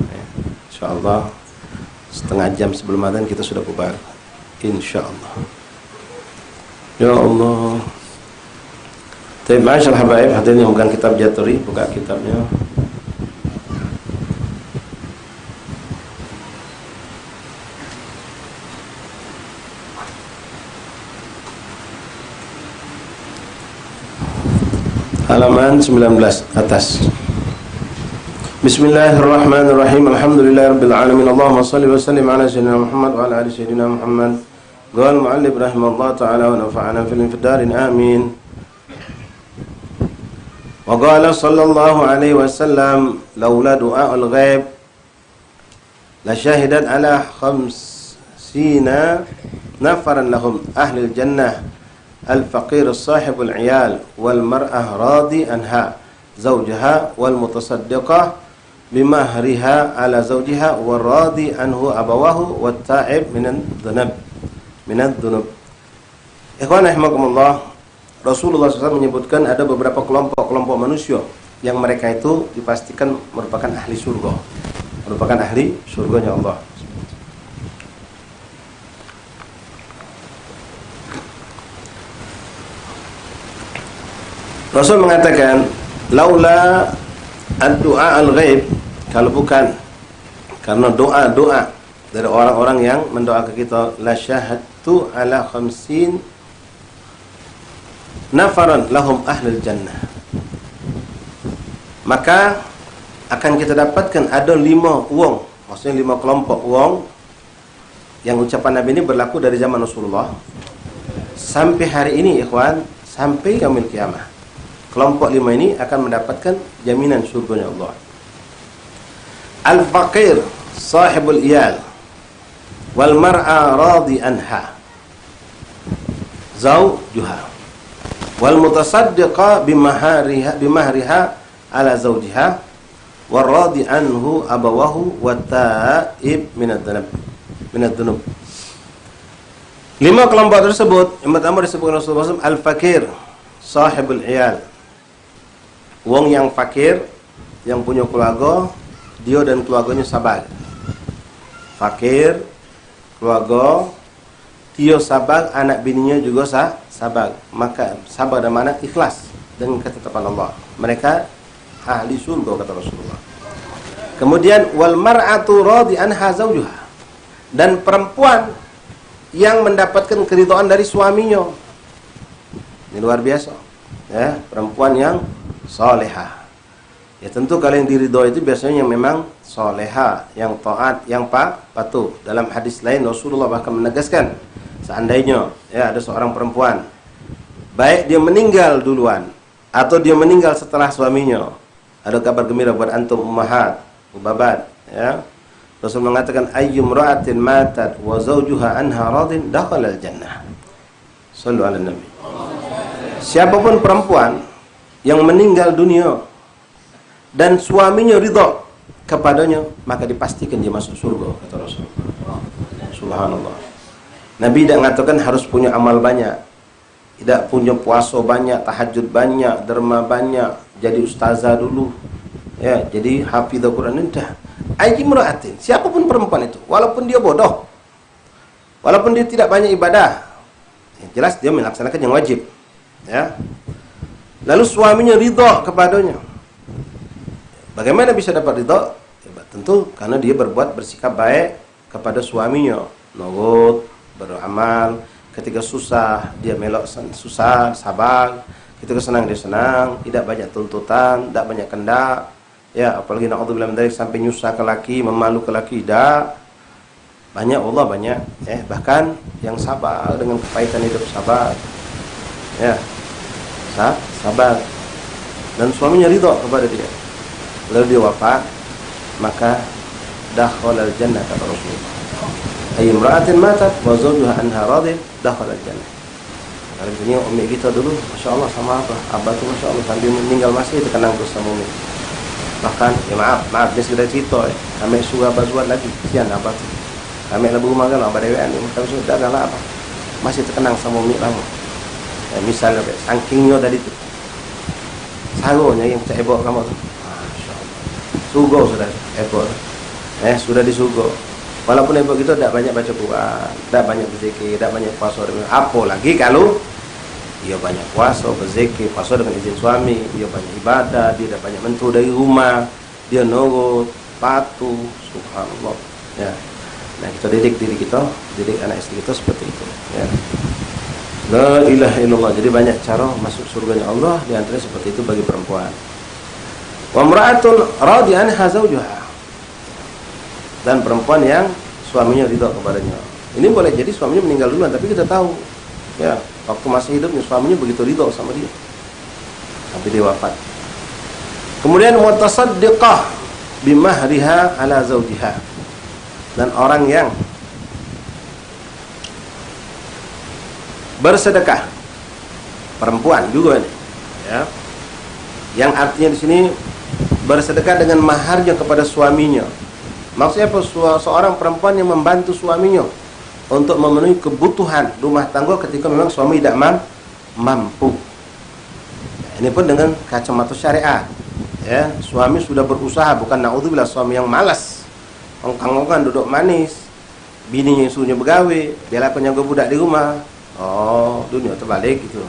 Ya. Insyaallah setengah jam sebelum adzan kita sudah bubar. Insyaallah. Ya Allah. Baik, masyaallah habaib, hadirin yang bukan kitab Jaturi, buka kitabnya. Halaman 19 atas. Bismillahirrahmanirrahim. Alhamdulillahirabbil alamin. Allahumma shalli wa sallim ala sayyidina Muhammad wa ala ali sayyidina Muhammad. Qala al-mu'allif rahimahullah ta'ala wa nafa'ana fil darin amin. Wa qala sallallahu alaihi wasallam laula du'aul ghaib la syahidat ala 50 nafaran lahum ahlil jannah. Al-faqir as-sahibul iyal wal mar'ah radi anha zawjaha wal mutasaddiqah bimahriha ala zawjiha wal radi anhu abawahu wat ta'ib minad dhunub. Ikhwan rahimakumullah, Rasulullah SAW menyebutkan ada beberapa kelompok manusia yang mereka itu dipastikan merupakan ahli surga, merupakan ahli surganya Allah. Rasul mengatakan laula ad-du'a al-ghaib, kalau bukan Karena doa-doa dari orang-orang yang mendoakan kita, la syahadtu ala khamsin nafaran lahum ahlul jannah, maka akan kita dapatkan ada 5 wong, maksudnya 5 kelompok wong, yang ucapan Nabi ini berlaku dari zaman Rasulullah sampai hari ini, ikhwan, sampai yaumil kiamah. Kelompok 5 ini akan mendapatkan jaminan surganya Allah. Al-faqir sahibul iyal wal mar'a radi anha zawjuha wal mutasaddiqa bimahriha ala zawjiha wal radi anhu abawahu wa ta'ib minad dunub. 5 kelompok tersebut yang pertama disebutkan Rasulullah SAW, al-fakir sahibul iyal, wong yang fakir, yang punya keluarga, dia dan keluarganya sabar. Fakir, keluarga, dia sabar, anak bininya juga sabar. Maka sabar dan mana ikhlas dengan ketetapan Allah. Mereka ahli surga, kata Rasulullah. Kemudian wal mar'atu radi anha zawjuha, dan perempuan yang mendapatkan keridhaan dari suaminya. Ini luar biasa. Ya, perempuan yang salehah. Ya tentu kalau yang diridhoi itu biasanya yang memang soleha, yang taat, yang patuh. Dalam hadis lain Rasulullah bahkan menegaskan, seandainya ya ada seorang perempuan, baik dia meninggal duluan atau dia meninggal setelah suaminya, ada kabar gembira buat antum ummahat, ubabat, ya. Rasul mengatakan ayyum ra'atin matat wa zawjuha anha radin dakhala al-jannah. Shallu ala nabi. Siapapun perempuan yang meninggal dunia dan suaminya ridha kepadanya, maka dipastikan dia masuk surga, kata Rasul. Subhanallah. Nabi tidak mengatakan harus punya amal banyak, tidak punya puasa banyak, tahajud banyak, derma banyak, jadi ustazah dulu, ya, jadi hafizah Quran. Entah. Ayyimra'atin, siapapun perempuan itu, walaupun dia bodoh, walaupun dia tidak banyak ibadah, yang jelas dia melaksanakan yang wajib, ya. Lalu suaminya ridha kepadanya. Bagaimana bisa dapat ridha? Ya, tentu karena dia bersikap baik kepada suaminya, nurut, beramal. Ketika susah dia melok susah, sabar. Ketika senang dia senang, tidak banyak tuntutan, tidak banyak kendak. Ya, apalagi naudzubillah min dzalik sampai nyusah ke laki, memalu ke laki, tidak. Banyak, Allah banyak. Bahkan yang sabar dengan kepahitan hidup, sabar. Ya, sabar. Dan suaminya ridha kepada dia. Lalu dia wafat, maka dakhalal jannah, kata Rasulullah. Ayyimra'atin matat wa zawjuha anha radin dakhalal jannah. Kalau ini umi kita dulu, masya Allah, sama apa? Abah tuh masya Allah sambil meninggal masih terkenang terus sama umi. Bahkan, ya maaf, dia sudah cerita, kami suruh abah buat lagi, kesian abah tuh. Kami lah berumah kan, abah dewan, kami sudah adalah apa? Masih terkenang sama umi lama. Ya, misalnya, saking dari itu, sagonya yang saya bawa kamu tuh. Sugo sudah ebor, sudah disugo. Walaupun ebor itu tidak banyak baca Quran, tidak banyak berzikir, tidak banyak puasa dengan apa lagi kalau dia banyak puasa, berzikir, puasa dengan izin suami, dia banyak ibadah, dia tidak banyak mentu dari rumah, dia nurut, patuh, subhanallah. Ya, nah kita didik diri kita, didik anak istri kita seperti itu. Ya. La ilaha illallah. Jadi banyak cara masuk surganya Allah, di antaranya seperti itu bagi perempuan. Wa imra'atun radi anha zawjuha, dan perempuan yang suaminya ridha kepadanya. Ini boleh jadi suaminya meninggal duluan, tapi kita tahu ya waktu masih hidupnya suaminya begitu ridha sama dia sampai dia wafat. Kemudian wa tasaddiqah bimahriha ala zawjiha, dan orang yang bersedekah, perempuan juga nih, ya, yang artinya di sini bersedekah dengan maharnya kepada suaminya. Maksudnya apa? Seorang perempuan yang membantu suaminya untuk memenuhi kebutuhan rumah tangga ketika memang suami tidak mampu. Ini pun dengan kacamata syariat. Ya, suami sudah berusaha, bukan naudzubillah suami yang malas, ongkang-ongkang duduk manis, bininya suruhnya begawe, bela penjaga budak di rumah. Oh, dunia terbalik gitu.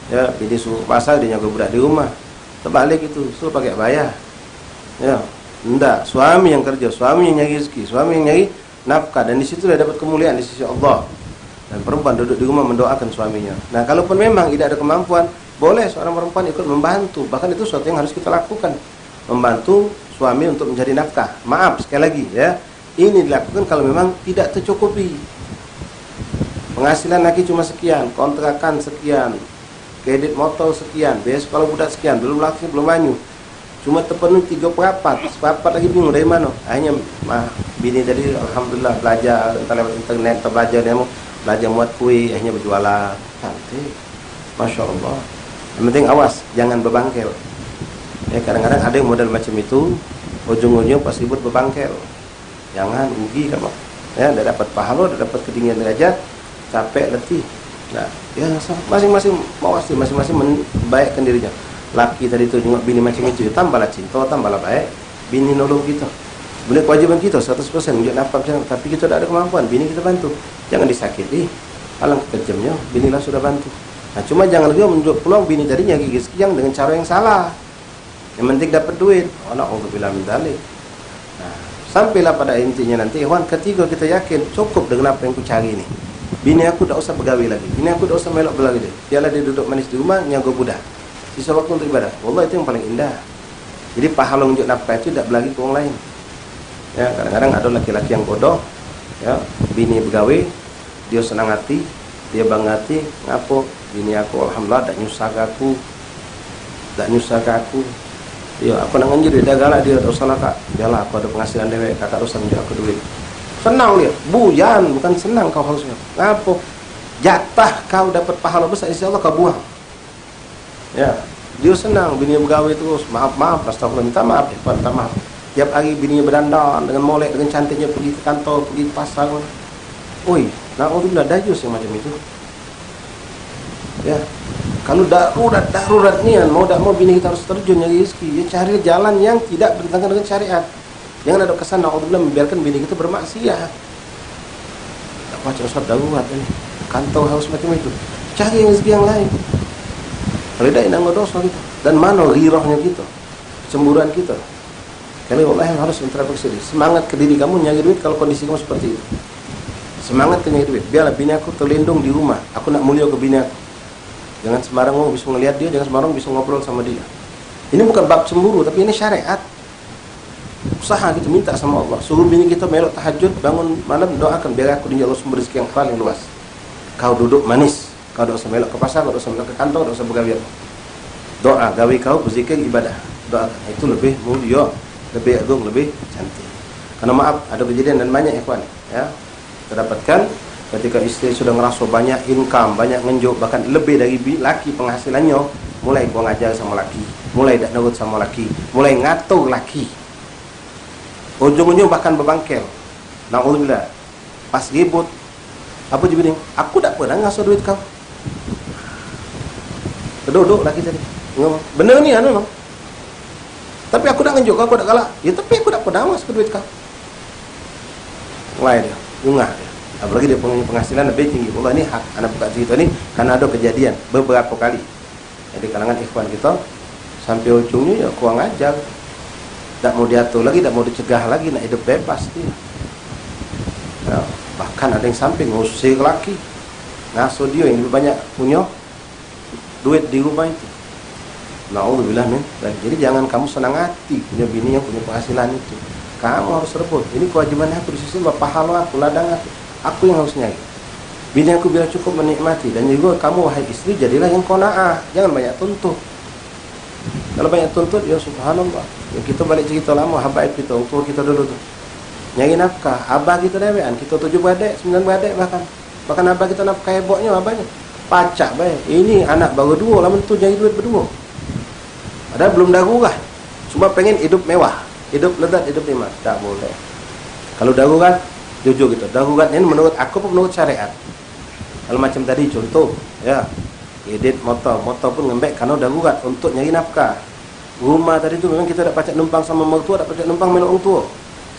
Ya, bini suruh pasar, dia jaga budak di rumah. Terbalik itu, suruh pakai bayar. Ya, Enggak, suami yang kerja, suami yang nyari rezeki, suami yang nyari nafkah, dan di situ dia dapat kemuliaan di sisi Allah. Dan perempuan duduk di rumah mendoakan suaminya. Nah, kalaupun memang tidak ada kemampuan, boleh seorang perempuan ikut membantu. Bahkan itu sesuatu yang harus kita lakukan, membantu suami untuk mencari nafkah. Maaf sekali lagi ya, ini dilakukan kalau memang tidak tercukupi. Penghasilan laki cuma sekian, kontrakan sekian, kredit motor sekian, biaya sekolah budak sekian, belum laki belum banyu, cuma terpenuhi 3/4, seperempat lagi bingung dari mana. Akhirnya bini tadi alhamdulillah belajar entah lewat internet, atau belajar buat kue, akhirnya berjualan. Cantik, masya Allah. Yang penting awas, jangan berbangkel. Ya, kadang-kadang ada yang model macam itu, ujung-ujungnya pas ribut berbangkel. Jangan, rugi kan, ya, tidak dapat pahala, tidak dapat ketinggian derajat, capek, letih. Nah, ya masing-masing mawas, masing-masing membaikkan dirinya. Laki tadi itu juga bini macam itu, tambahlah cinta, tambahlah baik. Bini nolong kita, boleh kewajiban kita 100% menjadi nafkah, tapi kita tidak ada kemampuan, bini kita bantu. Jangan disakiti, alang kejamnya, binilah sudah bantu. Nah, cuma jangan juga menunjuk peluang bini tadi nyari rezeki yang dengan cara yang salah. Yang penting dapat duit. Oh, na'udzubillah min dzalik. Nah, sampailah pada intinya nanti, ikhwan, ketika kita yakin cukup dengan apa yang ku cari ini. Bini aku tak usah begawi lagi, bini aku tak usah melok berlagi dia. Biarlah dia duduk manis di rumah, nyago budak. Sisa waktu untuk ibadah. Wallah, itu yang paling indah. Jadi pahala untuk nafkah itu tidak berlagi ke orang lain. Ya, kadang-kadang ada laki-laki yang bodoh, ya, bini begawi, dia senang hati, dia bangga hati, ngapo, bini aku alhamdulillah tak nyusah ke aku. Ya, aku nak nganjur dia galak, dia tak usah lah kak, biarlah aku ada penghasilan dewek, kakak usah menjual aku duit. Senang dia, buyan, bukan senang kau harusnya. Ngapo, jatah kau dapat pahala besar, insya Allah kau buang. Ya, dia senang, bini begawi terus, maaf, astagfirullah, minta maaf, minta maaf. Tiap hari bininya berdandan dengan molek, dengan cantiknya pergi ke kantor, pergi ke pasar. Oi, na'udzubillah, dayus yang macam itu. Ya, kalau darurat nian, mau tak mau bini kita harus terjun nyari rezeki, ya cari jalan yang tidak bertentangan dengan syariat. Jangan ada kesan na'udzubillah membiarkan bini kita bermaksiat. Tak baca Ustaz darurat ini, kantor harus macam itu. Cari rezeki yang lain. Kalau tidak inang dosa kita. Dan mana ghirahnya kita, cemburuan kita. Kalau Allah yang harus introspeksi. Semangat ke diri kamu nyari duit kalau kondisi kamu seperti itu. Semangat ke nyari duit. Biarlah bini aku terlindung di rumah. Aku nak mulia ke bini aku. Jangan sembarang mau bisa ngelihat dia, jangan sembarang bisa ngobrol sama dia. Ini bukan bab cemburu, tapi ini syariat. Usaha kita minta sama Allah. Suruh bini kita melok tahajud, bangun malam doakan biar aku Allah sumber rezeki yang paling luas. Kau duduk manis, kau tak usah melok ke pasar, kau tak usah melok ke kantor, tak usah begawi. Doa, gawe kau berzikir ibadah. Doakan, itu lebih mulia, lebih agung, lebih cantik. Karena maaf, ada kejadian dan banyak ikhwan, ya. Kita dapatkan ketika istri sudah ngerasa banyak income, banyak ngenjuk, bahkan lebih dari laki penghasilannya, mulai buang ajar sama laki, mulai tak nurut sama laki, mulai ngatur laki. Ujung-ujung bahkan berbangkel. Na'udzubillah. Pas ribut, apa je bini? Aku tak pernah ngasih duit kau. Duduk laki tadi. Ngomong, bener ni anu. Tapi aku tak ngenjuk kau, aku tak galak. Ya tapi aku tak pernah ngasih duit kau. Mulai dia, ungah dia. Apalagi dia punya penghasilan lebih tinggi. Allah, ini hak anak buka cerita ini karena ada kejadian beberapa kali. Jadi kalangan ikhwan kita sampai ujungnya ya kurang ajar. Tak mau diatur lagi, tak mau dicegah lagi, nak hidup bebas dia. Ya, bahkan ada yang sampai ngusir laki, ngasuh dia yang lebih banyak punya duit di rumah itu. Na'udzubillah min. Jadi jangan kamu senang hati punya bini yang punya penghasilan itu. Kamu harus rebut. Ini kewajiban aku di sisi Allah, pahala aku, ladang aku yang harus nyari. Bini aku biar cukup menikmati. Dan juga kamu wahai istri jadilah yang qanaah, jangan banyak tuntut. Kalau banyak tuntut, ya subhanallah. Ya, kita balik cerita lama, habaib kita, tua kita dulu tuh. Nyari nafkah, abah kita dewean, kita 7 beradik, 9 beradik bahkan. Bahkan abah kita nafkah heboknya, abahnya. Pacak baik. Ini anak baru 2, lama tu nyari duit berdua. Padahal belum darurat. Cuma pengen hidup mewah, hidup lezat, hidup nikmat. Tak boleh. Kalau darurat, jujur gitu. Darurat ini menurut aku pun menurut syariat. Kalau macam tadi contoh, ya, edit motor pun ngembek karena darurat untuk nyari nafkah. Rumah tadi tu memang kita tak pacak numpang sama mertua, tak pacak numpang melok orang tua.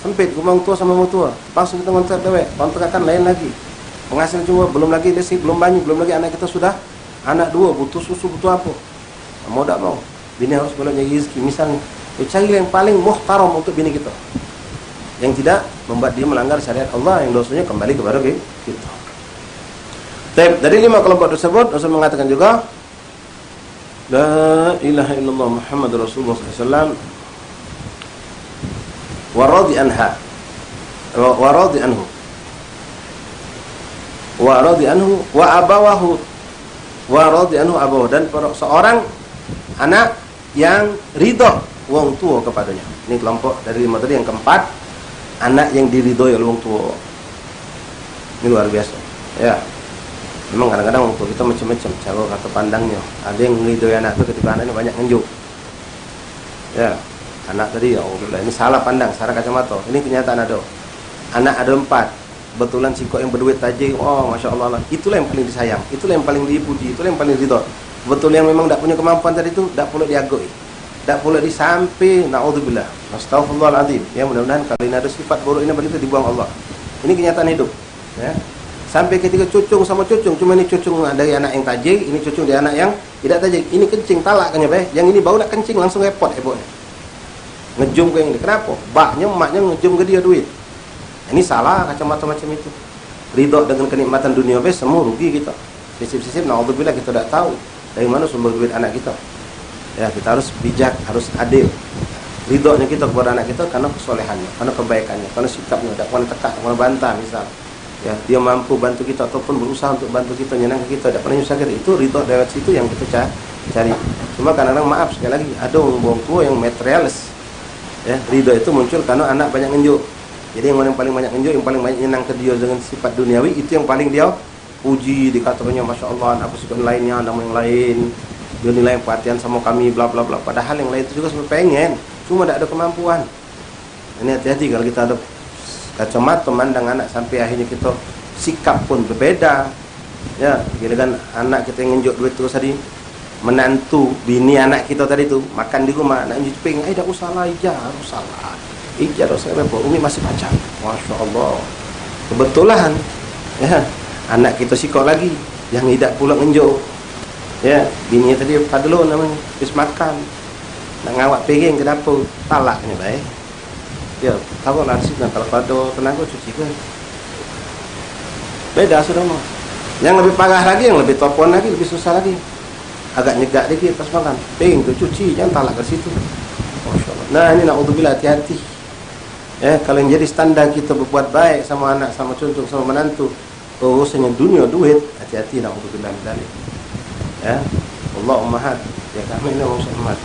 Sempit rumah orang tua sama mertua. Terpaksa kita ngontrak dewek. Kontrakan lain lagi. Penghasil cuma belum lagi listrik, belum banyak, belum lagi anak kita sudah anak 2, butuh susu, butuh apa. Mau tak mau. Bini harus boleh nyari rezeki. Misalnya Cari yang paling muhtaram untuk bini kita, yang tidak membuat dia melanggar syariat Allah, yang dosanya kembali kepada kita. Dari 5 kelompok tersebut, Rasul mengatakan juga La ilaha illallah Muhammad Rasulullah SAW waradi anha waradi anhu wa abawahu waradi anhu abawahu, dan seorang anak yang ridho wong tua kepadanya. Ini kelompok dari 5 tadi. Yang keempat, anak yang diridhoi oleh wong tua. Ini luar biasa ya. Memang kadang-kadang wong tua kita macam-macam cara kata pandangnya. Ada yang meridhoi anak itu ketika anaknya banyak ngenjuk ya. Anak tadi ya Allah, ini salah pandang, salah kacamata. Ini kenyataan ada. Anak ada 4, betulan si kok yang berduit tajir, oh masya Allah, itulah yang paling disayang, itulah yang paling dipuji, itulah yang paling ridho. Betul yang memang tidak punya kemampuan tadi itu tidak boleh diagoi, tidak boleh disampai, naudzubillah, astagfirullahaladzim. Ya mudah-mudahan kali ini ada sifat buruk ini begitu dibuang Allah. Ini kenyataan hidup ya. Sampai ketika cucung sama cucung, cuma ini cucung dari anak yang tajir, ini cucung dari anak yang tidak tajir. Ini kencing talak kan ya, yang ini bau nak kencing langsung repot heboknya. Ngejum ke yang ini. Kenapa? Baknya emaknya ngejum ke dia duit. Ini salah kacamata macam itu. Ridho dengan kenikmatan dunia semua rugi kita. Sisip-sisip naudzubillah kita tidak tahu dari mana sumber duit anak kita. Ya, kita harus bijak, harus adil. Ridhonya kita kepada anak kita karena kesolehannya, karena kebaikannya, karena sikapnya, tidak pernah tekak, tidak pernah bantah misal. Ya, dia mampu bantu kita ataupun berusaha untuk bantu kita, nyenang kita, tidak pernah nyusah kita. Itu ridho dari situ yang kita cari. Cuma kadang-kadang maaf sekali lagi, ada orang tua yang materialis. Ya, ridho itu muncul karena anak banyak ngenjuk. Jadi yang paling banyak ngenjuk, yang paling banyak nyenang ke dia dengan sifat duniawi, itu yang paling dia puji, dikatakannya masya Allah, aku suka lainnya, nama yang lain, dia nilai perhatian sama kami, bla bla bla. Padahal yang lain itu juga sebenarnya pengen, cuma tidak ada kemampuan. Ini hati-hati kalau kita ada kacamata memandang anak sampai akhirnya kita sikap pun berbeda. Ya, giliran anak kita yang ngenjuk duit terus tadi, menantu bini anak kita tadi tu makan di rumah, nak jeping, dah usah lah, harus salah, harus repot, umi masih pacar, masya Allah, kebetulan, ya, anak kita sikok lagi, yang tidak pulang ngenjuk, ya, bini tadi padelo namanya, habis makan, nak ngawak piring ke dapur, talaknya baik, ya, tahu lah sih, kalau pada tenaga cuci kan, beda sudah mah, yang lebih parah lagi, yang lebih topuan lagi, lebih susah lagi. Agak nyegak dikit pas makan, piring tu cuci, jangan talak ke situ. Masya Allah. Nah ini naudzubillah, hati-hati. Ya, kalau yang jadi standar kita berbuat baik sama anak, sama cucu, sama menantu, urusannya dunia duit, hati-hati, naudzubillah min dzalik. Ya, Allah ummahat, ya kami ini urusan umat.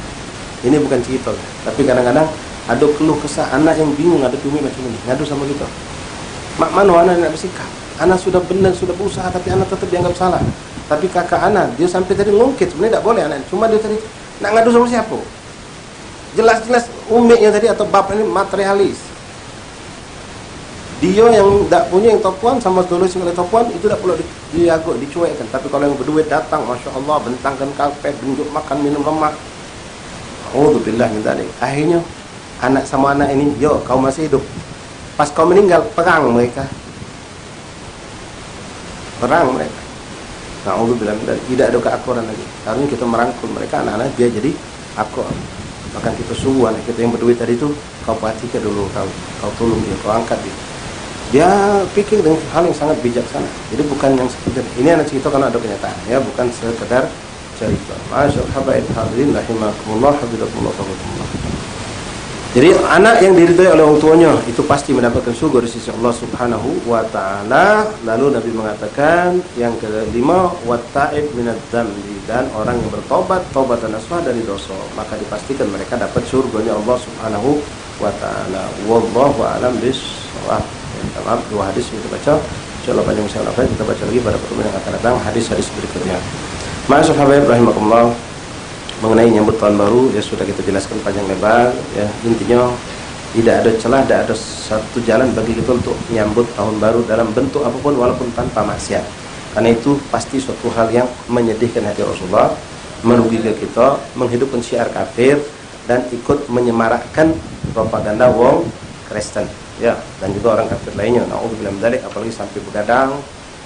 Ini bukan cerita, tapi kadang-kadang ada keluh kesah anak yang bingung ada umi macam ini, ngadu sama kita. Mak mano anak nak bersikap, anak sudah benar, sudah berusaha, tapi anak tetap dianggap salah. Tapi kakak anak, dia sampai tadi ngungkit, sebenarnya tidak boleh anak. Cuma dia tadi nak ngadu sama siapa? Jelas-jelas umiknya tadi atau bapaknya materialis. Dia yang tidak punya yang topuan sama tulis oleh topuan itu tidak perlu diagak, dicuekkan. Tapi kalau yang berduit datang, masya Allah, bentangkan karpet, benjuk makan minum lemak. Alhamdulillah minta deh. Akhirnya anak sama anak ini, yo kau masih hidup. Pas kau meninggal, perang mereka. Na'udzubillah, tidak ada keakuran lagi. Harusnya kita merangkul mereka, anak-anak biar jadi akur. Bahkan kita suruh anak kita yang berduit tadi itu, kau perhatikan dulu, kau tolong dia, kau angkat dia. Dia pikir dengan hal yang sangat bijaksana. Jadi bukan yang sekedar, ini anak cerita karena ada kenyataan, ya, bukan sekedar cerita. Masyaallah, habaib hadirin rahimakumullah, hafizakumullah, hafizakumullah. Jadi anak yang diridhai oleh orang tuanya itu pasti mendapatkan surga dari sisi Allah Subhanahu wa taala. Lalu Nabi mengatakan yang kelima, watta'ib minadz dzambi, dan orang yang bertobat, taubatan nasuha dari dosa, maka dipastikan mereka dapat surganya Allah Subhanahu wa taala. Wallahu a'lam bissawab. Maaf, 2 hadis kita baca. Insyaallah panjang saya kita baca lagi pada pertemuan yang akan datang hadis-hadis berikutnya. Ma'asyiral rahimakumullah. Mengenai nyambut tahun baru ya sudah kita jelaskan panjang lebar, ya, intinya tidak ada celah, tidak ada satu jalan bagi kita untuk menyambut tahun baru dalam bentuk apapun walaupun tanpa maksiat, karena itu pasti suatu hal yang menyedihkan hati Rasulullah, merugikan kita, menghidupkan syiar kafir dan ikut menyemarakkan propaganda wong Kristen, ya, dan juga orang kafir lainnya. Naudzubillah min dzalik, apalagi sampai begadang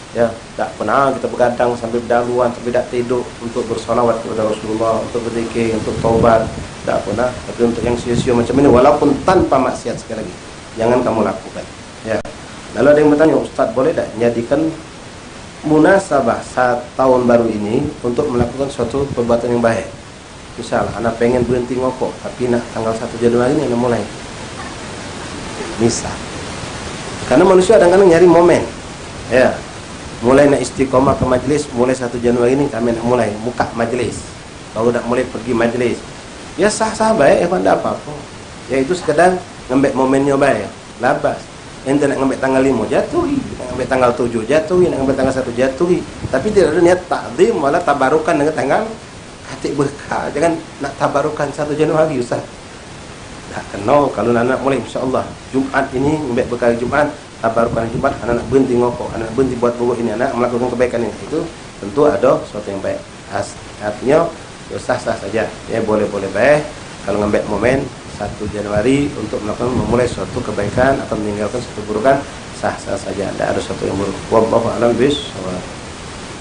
Ya, tak pernah kita begadang sampai berdaluan, sampai tak tidur untuk bersolawat kepada Rasulullah, untuk berzikir, untuk taubat, tak pernah. Tapi untuk yang sia-sia macam ini, walaupun tanpa maksiat sekali lagi, jangan kamu lakukan. Ya. Lalu ada yang bertanya, Ustaz boleh tak jadikan munasabah saat tahun baru ini untuk melakukan suatu perbuatan yang baik? Misal, anak pengen berhenti ngokok, tapi nak tanggal 1 Januari ini anak mulai. Misal, karena manusia kadang-kadang nyari momen, ya. Mulai nak istiqomah ke majlis, mulai 1 Januari ini kami nak mulai buka majlis, baru nak mulai pergi majlis. Ya sah-sah baik, tidak apa-apa. Ya itu sekedar ngambil momennya baik, labas. Ente nak ngambil tanggal 5 jatuhi, nak ngambil tanggal 7 jatuhi, nak ngambil tanggal 1 jatuhi. Tapi tidak ada niat takdim malah tabarukan dengan tanggal hati berkah. Jangan nak tabarukan 1 Januari Ustaz. Tak kena. Kalau anak mulai insya-Allah Jumat ini ngambil bekal Jumat, tabarukan Jumat, anak berhenti ngokok, anak berhenti buat buruk ini, anak melakukan kebaikan ini, itu tentu ada sesuatu yang baik. Artinya sah-sah saja, ya boleh-boleh baik. Kalau ngambil momen 1 Januari untuk melakukan memulai suatu kebaikan atau meninggalkan suatu keburukan, sah-sah saja, tidak ada sesuatu yang buruk. Wallahu a'lam bishawab.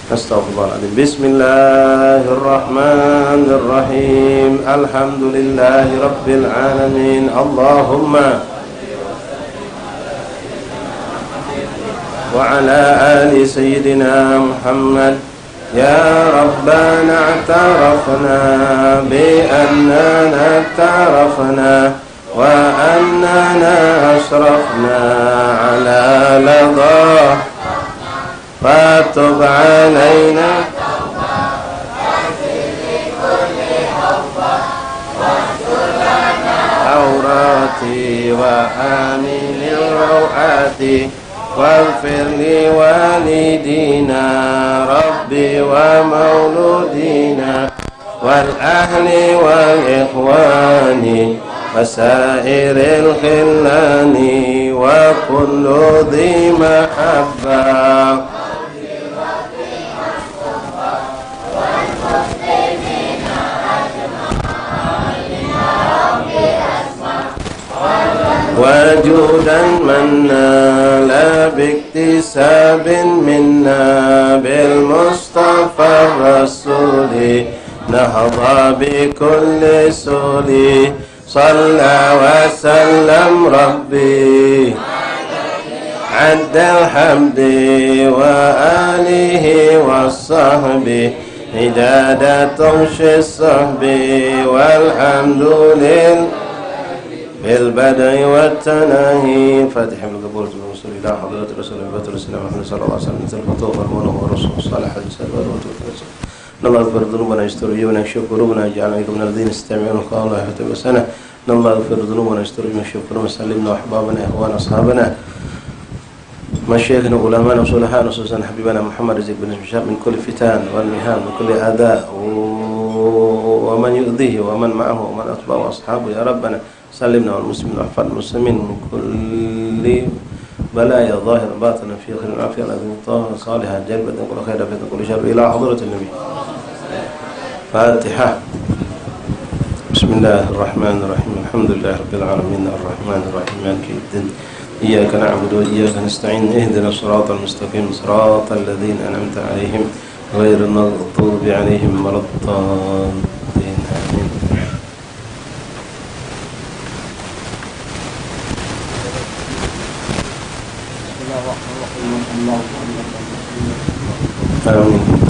Astaghfirullahaladzim. Bismillahirrahmanirrahim. Alhamdulillahi rabbil alamin. Allahumma wa ala ali sayyidina Muhammad. Ya Rabbana a'tarafna bi annana a'tarafna wa annana asrafna ala ladah fatub alaina aurati wa aminil rawati واغفر لوالدينا ربي ومولودينا والأهل والإخوان وسائر الخلان وكل ذي محبة وجودا منا لا باكتساب منا بالمصطفى الرسول نهضى بكل سول صلى وسلم ربي عد الحمد وآله والصحب هداد طرش الصحب والحمد لله بالبدء والتناهي فاتح بالقبول والوصول إلى حضرة رسول الله محمد صلى الله عليه وسلم مثل الفتوح والمنه والرسول صالح الجسد والوتوف الله يغفر ذنوبنا يستر عيوبنا يكشف قلوبنا يجعلنا من الذين يستمعون القول ويتبعون أحسنه الله يغفر ذنوبنا يستر عيوبنا يكشف قلوبنا سلمنا وأحبابنا إخواننا أصحابنا مشايخنا وعلماءنا وصلحاءنا وسوسنا حبيبنا محمد رزق بن شهاب من كل فتان والمهان من كل أذى ومن يؤذيه ومن معه ومن أتبعه وأصحابه يا ربنا سلمنا والمسلمين واحفظ المسلمين من كل بلايا ظاهر باطنا في خير العافية الذي طاهر صالحا جلبة كل خير في كل شر إلى حضرة النبي. فاتحة. بسم الله الرحمن الرحيم الحمد لله رب العالمين الرحمن الرحيم مالك الدين إياك نعبد وإياك نستعين اهدنا الصراط المستقيم صراط الذين أنعمت عليهم غير المغضوب عليهم ولا الضالين آمين. آمين.